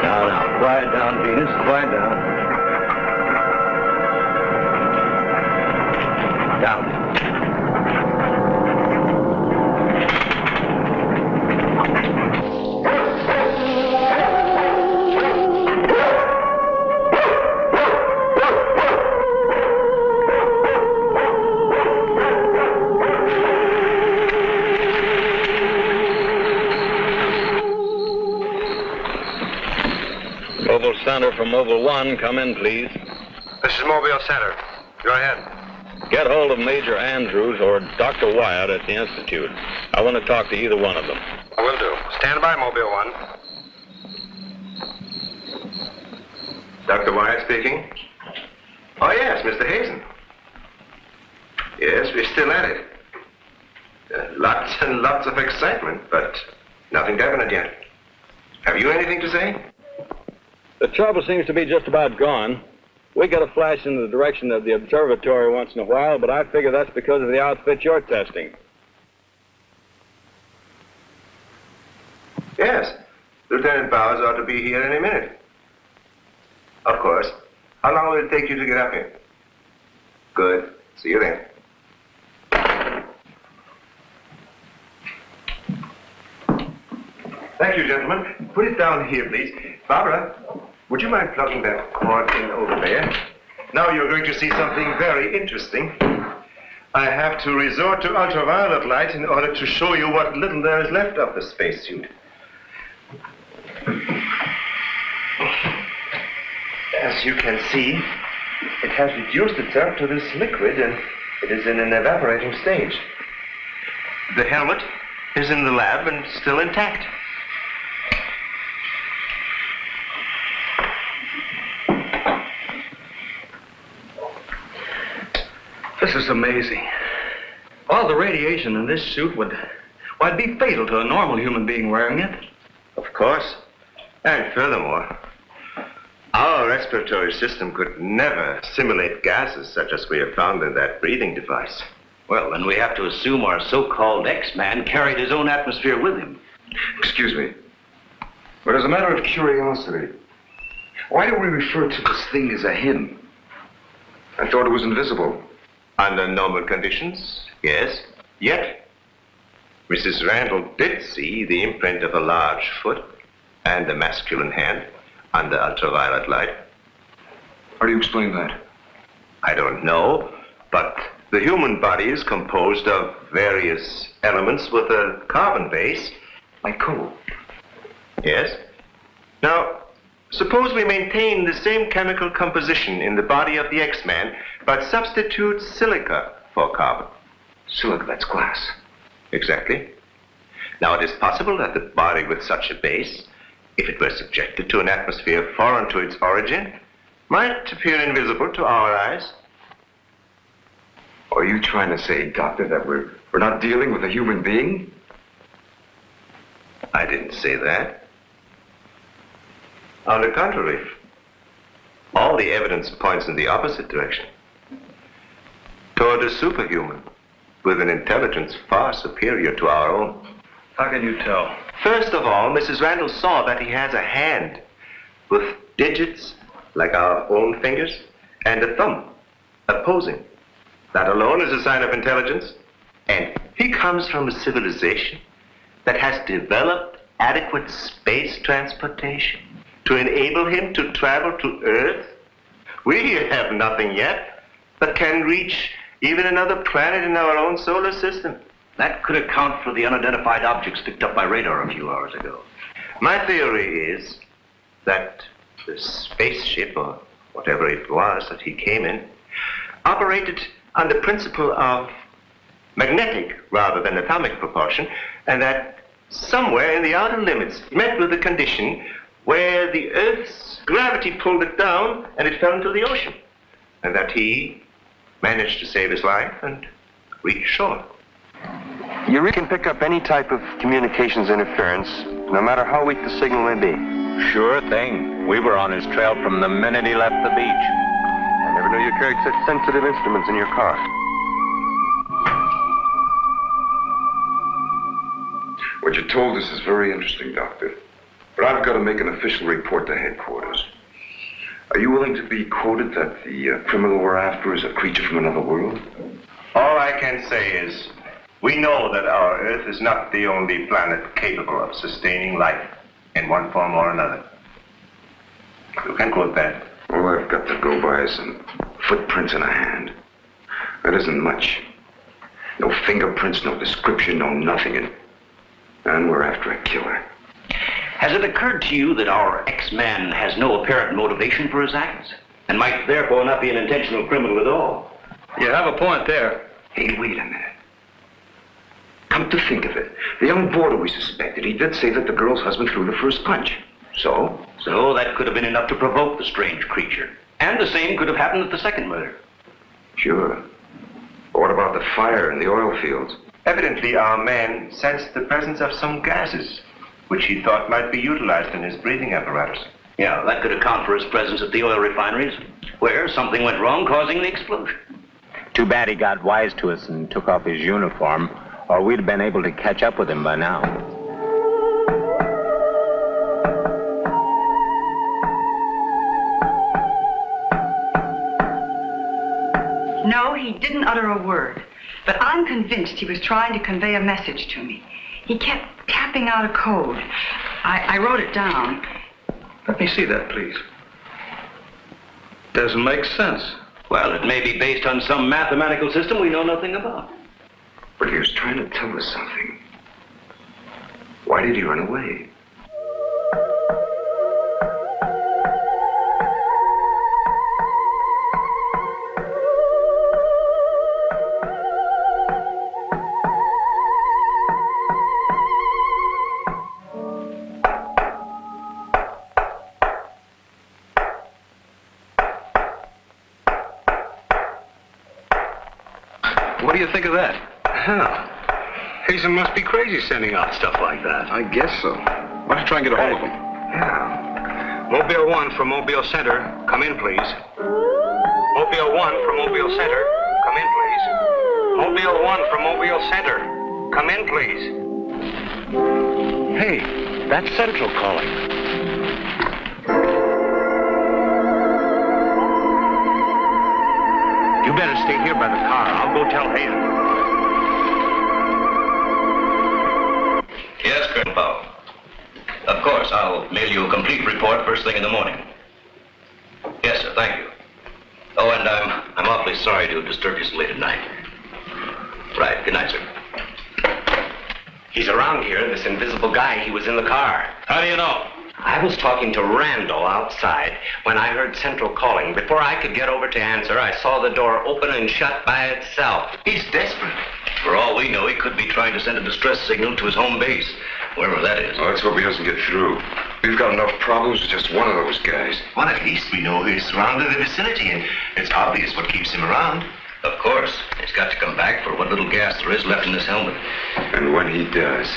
Now, quiet down, Venus. Quiet down. Down. Mobile Center from Mobile 1, come in, please. This is Mobile Center. Go ahead. Get hold of Major Andrews or Dr. Wyatt at the Institute. I want to talk to either one of them. Will do. Stand by, Mobile 1. Dr. Wyatt speaking. Oh, yes, Mr. Hazen. Yes, we're still at it. Lots and lots of excitement, but nothing definite yet. Have you anything to say? The trouble seems to be just about gone. We get a flash in the direction of the observatory once in a while, but I figure that's because of the outfit you're testing. Yes. Lieutenant Bowers ought to be here any minute. Of course. How long will it take you to get up here? Good. See you then. Thank you, gentlemen. Put it down here, please. Barbara, would you mind plugging that cord in over there? Now you're going to see something very interesting. I have to resort to ultraviolet light in order to show you what little there is left of the spacesuit. As you can see, it has reduced itself to this liquid and it is in an evaporating stage. The helmet is in the lab and still intact. This is amazing. All the radiation in this suit would be fatal to a normal human being wearing it. Of course. And furthermore, our respiratory system could never simulate gases such as we have found in that breathing device. Well, then we have to assume our so-called X-Man carried his own atmosphere with him. Excuse me, but as a matter of curiosity, why do we refer to this thing as a him? I thought it was invisible. Under normal conditions, yes. Yet, Mrs. Randall did see the imprint of a large foot and a masculine hand under ultraviolet light. How do you explain that? I don't know, but the human body is composed of various elements with a carbon base. Like coal? Yes. Now, suppose we maintain the same chemical composition in the body of the X-Man, but substitute silica for carbon. Silica, that's glass. Exactly. Now, it is possible that the body with such a base, if it were subjected to an atmosphere foreign to its origin, might appear invisible to our eyes. Are you trying to say, Doctor, that we're not dealing with a human being? I didn't say that. On the contrary, all the evidence points in the opposite direction. Toward a superhuman with an intelligence far superior to our own. How can you tell? First of all, Mrs. Randall saw that he has a hand with digits like our own fingers and a thumb opposing. That alone is a sign of intelligence. And he comes from a civilization that has developed adequate space transportation to enable him to travel to Earth. We have nothing yet that can reach even another planet in our own solar system. That could account for the unidentified objects picked up by radar a few hours ago. My theory is that the spaceship, or whatever it was that he came in, operated on the principle of magnetic rather than atomic propulsion, and that somewhere in the outer limits met with a condition where the Earth's gravity pulled it down and it fell into the ocean, and that he managed to save his life and reach shore. You can pick up any type of communications interference no matter how weak the signal may be. Sure thing. We were on his trail from the minute he left the beach. I never knew you carried such sensitive instruments in your car. What you told us is very interesting, Doctor. But I've got to make an official report to headquarters. Are you willing to be quoted that the criminal we're after is a creature from another world? All I can say is, we know that our Earth is not the only planet capable of sustaining life in one form or another. You can quote that. All I've got to go by is some footprints in a hand. That isn't much. No fingerprints, no description, no nothing. And we're after a killer. Has it occurred to you that our ex-man has no apparent motivation for his acts, and might therefore not be an intentional criminal at all? You have a point there. Hey, wait a minute. Come to think of it, the young boarder we suspected, he did say that the girl's husband threw the first punch. So? So that could have been enough to provoke the strange creature. And the same could have happened at the second murder. Sure. But what about the fire in the oil fields? Evidently, our man sensed the presence of some gases, which he thought might be utilized in his breathing apparatus. Yeah, that could account for his presence at the oil refineries, where something went wrong, causing the explosion. Too bad he got wise to us and took off his uniform, or we'd have been able to catch up with him by now. No, he didn't utter a word. But I'm convinced he was trying to convey a message to me. He kept tapping out a code. I wrote it down. Let me see that, please. Doesn't make sense. Well, it may be based on some mathematical system we know nothing about. But he was trying to tell us something. Why did he run away? What do you think of that? Huh. Hazen must be crazy sending out stuff like that. I guess so. Why don't you try and get a hold of him? Yeah. Mobile 1 from Mobile Center. Come in, please. Mobile 1 from Mobile Center. Come in, please. Mobile 1 from Mobile Center. Come in, please. Hey, that's Central calling. You better stay here by the car. I'll go tell Hazen. Yes, Colonel Powell. Of course, I'll mail you a complete report first thing in the morning. Yes, sir, thank you. Oh, and I'm awfully sorry to have disturbed you so late at night. Right, good night, sir. He's around here, this invisible guy. He was in the car. How do you know? I was talking to Randall outside when I heard Central calling. Before I could get over to answer, I saw the door open and shut by itself. He's desperate. For all we know, he could be trying to send a distress signal to his home base, wherever that is. Well, let's hope he doesn't get through. We've got enough problems with just one of those guys. Well, at least we know he's surrounded the vicinity, and it's obvious what keeps him around. Of course, he's got to come back for what little gas there is left in his helmet. And when he does...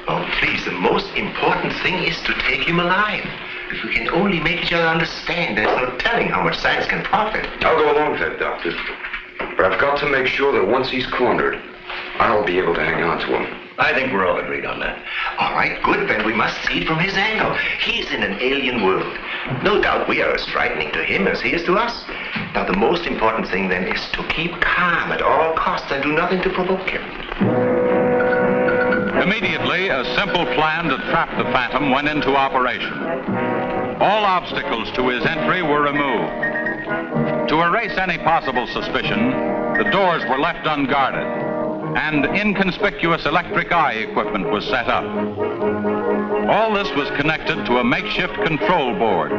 Oh, please, the most important thing is to take him alive. If we can only make each other understand, there's no telling how much science can profit. I'll go along with that, Doctor. But I've got to make sure that once he's cornered, I'll be able to hang on to him. I think we're all agreed on that. All right, good, then we must see it from his angle. He's in an alien world. No doubt we are as frightening to him as he is to us. Now, the most important thing, then, is to keep calm at all costs and do nothing to provoke him. Immediately, a simple plan to trap the Phantom went into operation. All obstacles to his entry were removed. To erase any possible suspicion, the doors were left unguarded, and inconspicuous electric eye equipment was set up. All this was connected to a makeshift control board,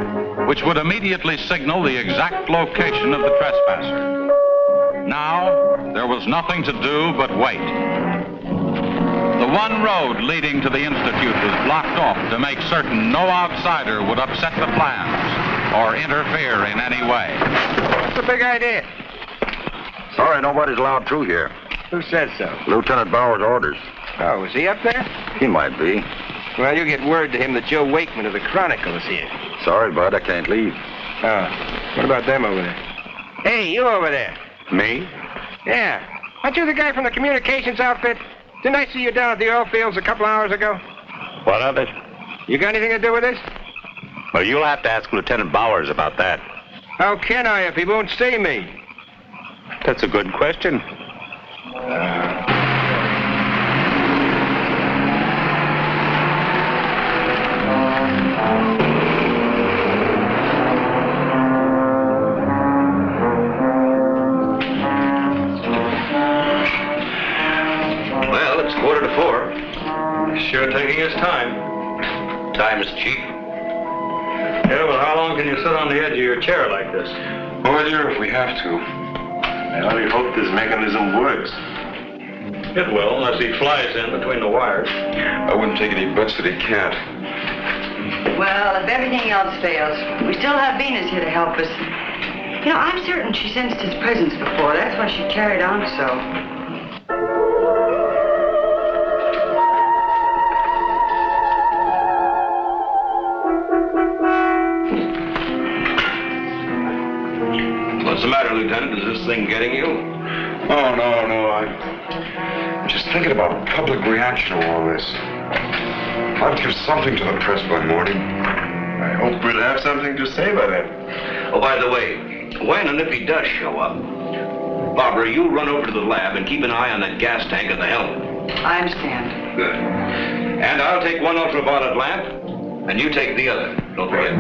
which would immediately signal the exact location of the trespasser. Now, there was nothing to do but wait. The one road leading to the Institute was blocked off to make certain no outsider would upset the plans or interfere in any way. What's the big idea? Sorry, nobody's allowed through here. Who says so? Lieutenant Bauer's orders. Oh, is he up there? He might be. Well, you get word to him that Joe Wakeman of the Chronicle is here. Sorry, Bud, I can't leave. Oh, what about them over there? Hey, you over there. Me? Yeah. Aren't you the guy from the communications outfit? Didn't I see you down at the oil fields a couple hours ago? What of it? You got anything to do with this? Well, you'll have to ask Lieutenant Bowers about that. How can I if he won't see me? That's a good question. Well, it's 3:45. Sure taking his time. Time is cheap. Yeah, well, how long can you sit on the edge of your chair like this? Well, dear, if we have to. I only hope this mechanism works. It will, unless he flies in between the wires. I wouldn't take any bets that he can't. Well, if everything else fails, we still have Venus here to help us. You know, I'm certain she sensed his presence before. That's why she carried on so. What's the matter, Lieutenant? Is this thing getting you? Oh, no. I'm just thinking about public reaction to all this. I'll give something to the press by morning. I hope we'll have something to say by then. Oh, by the way, when and if he does show up, Barbara, you run over to the lab and keep an eye on that gas tank and the helmet. I understand. Good. And I'll take one ultraviolet lamp, and you take the other. Don't forget.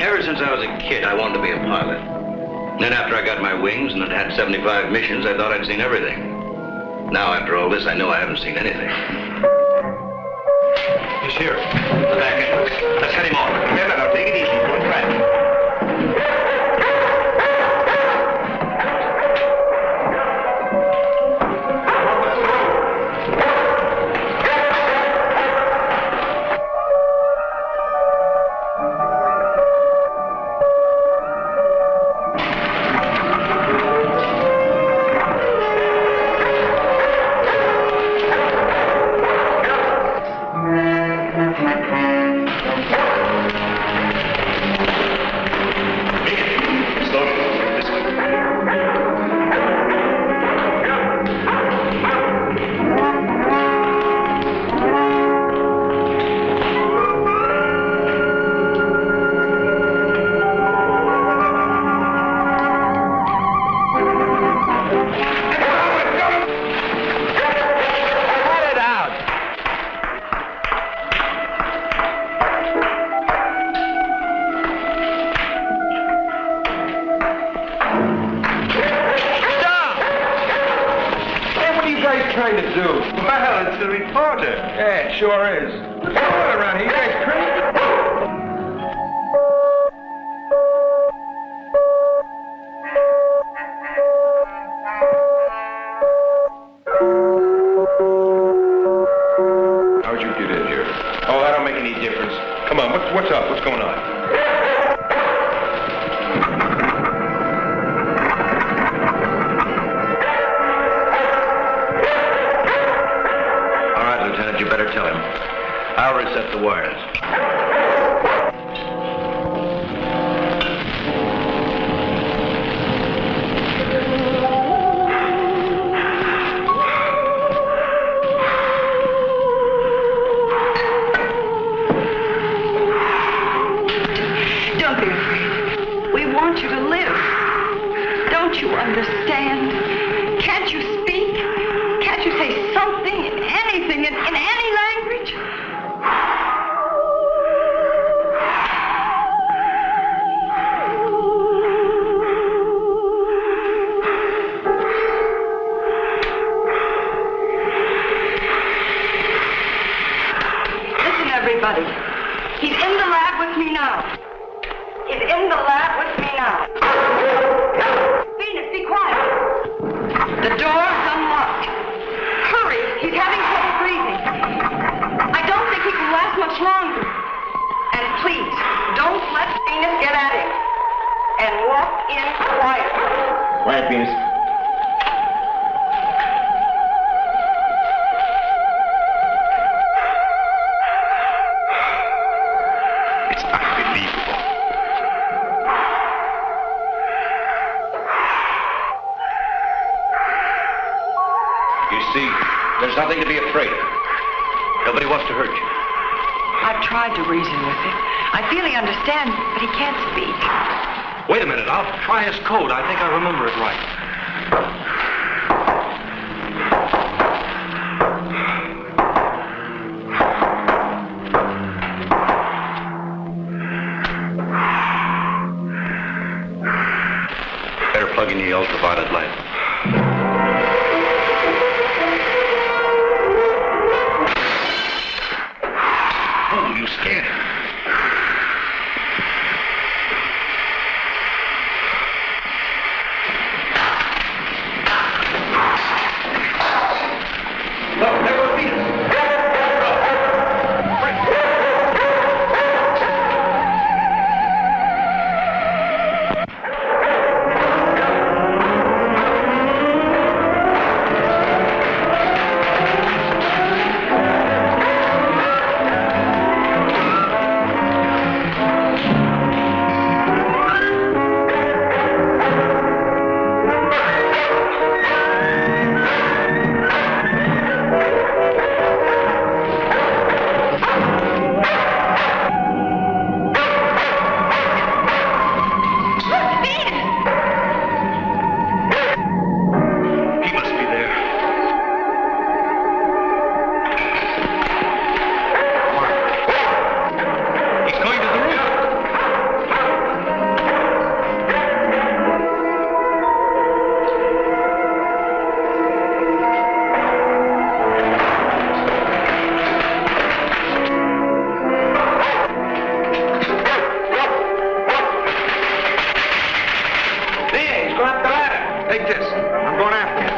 Ever since I was a kid, I wanted to be a pilot. Then after I got my wings and had 75 missions, I thought I'd seen everything. Now, after all this, I know I haven't seen anything. He's here. The back entrance. Let's head him off. Remember, now, take it easy. Don't crash. trying to do? Well, it's the reporter. Yeah, it sure is. What's going on around here? You guys crazy? How'd you get in here? Oh, that don't make any difference. Come on, what's up? What's going on? You better tell him. I'll reset the wires. Don't be afraid. We want you to live. Don't you understand? Can't you speak? Can't you say something, anything, in any language? Listen, everybody. He's in the lab with me now. He's in the lab with me now. Venus, be quiet. ran at him and walked in quietly. Quiet, Venus. It's unbelievable. You see, there's nothing to be afraid of. Nobody wants to hurt you. I've tried to reason with him. I feel he understands, but he can't speak. Wait a minute, I'll try his code. I think I remember it right. Better plug in the ultraviolet light. Oh, you scared him. Look, there goes Venus. Take this. I'm going after you.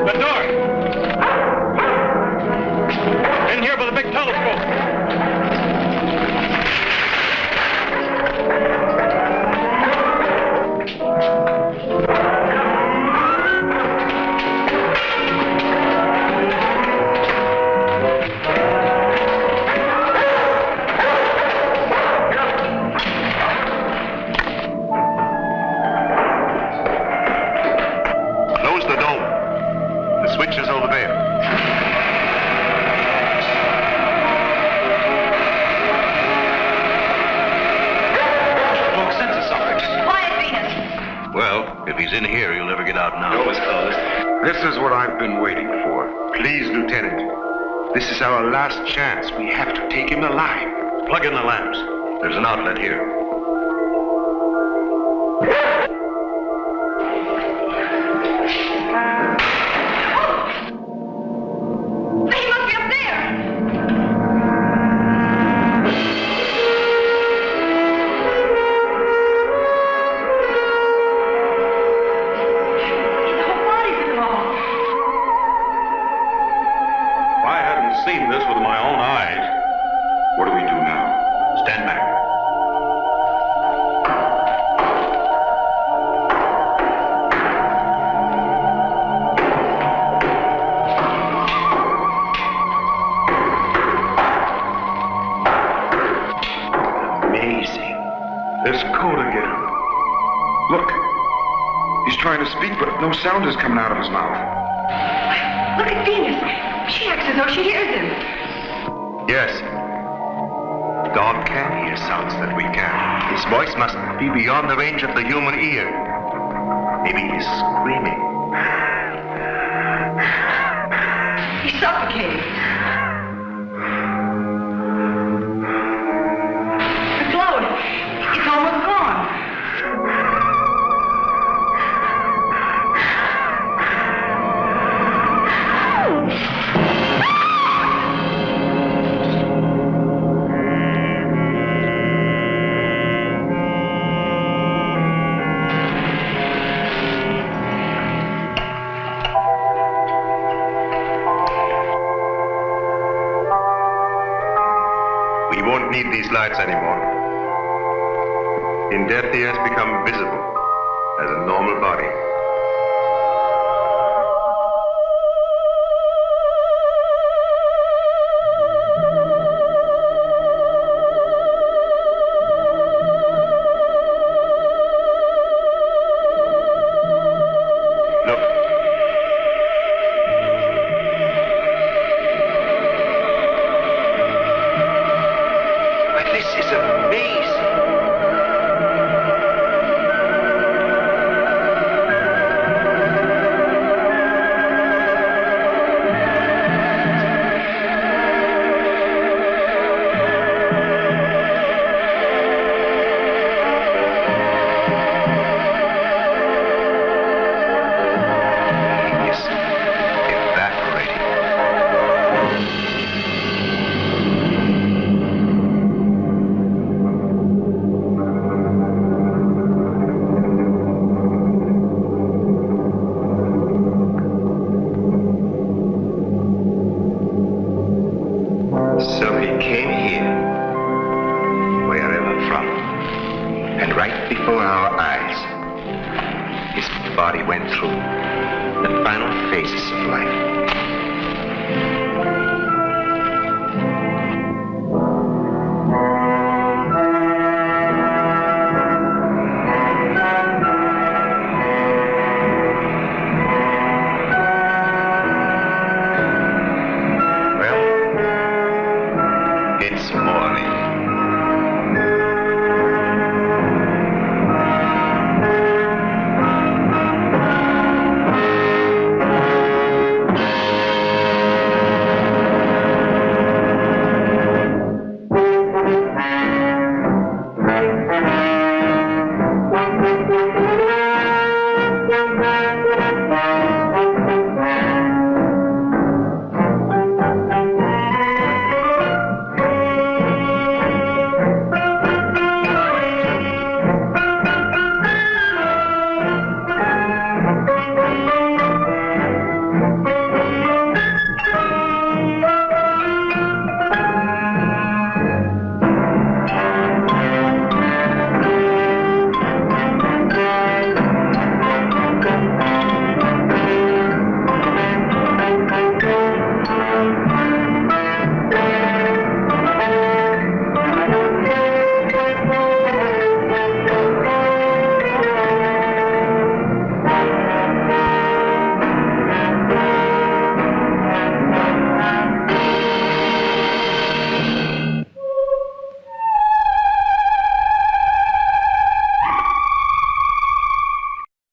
The door. In here with a big telescope. Close the door. The switch is over there. Smoke senses something. Quiet, Venus. Well, if he's in here, he'll never get out now. Door was closed. This is what I've been waiting for. Please, Lieutenant. This is our last chance. We have to take him alive. Plug in the lamps. There's an outlet here. He must be up there. His whole body's involved. If I hadn't seen this with my own eyes. What do we do now? Stand back. Amazing. There's code again. Look. He's trying to speak, but no sound is coming out of his mouth. Look at Venus. She acts as though she hears him. Yes. God can hear sounds that we can. His voice must be beyond the range of the human ear. Maybe he's screaming. He's suffocating. The glow, it's almost gone. He won't need these lights anymore. In death, he has become visible as a normal body. So he came here, wherever from, and right before our eyes, his body went through the final phases of life.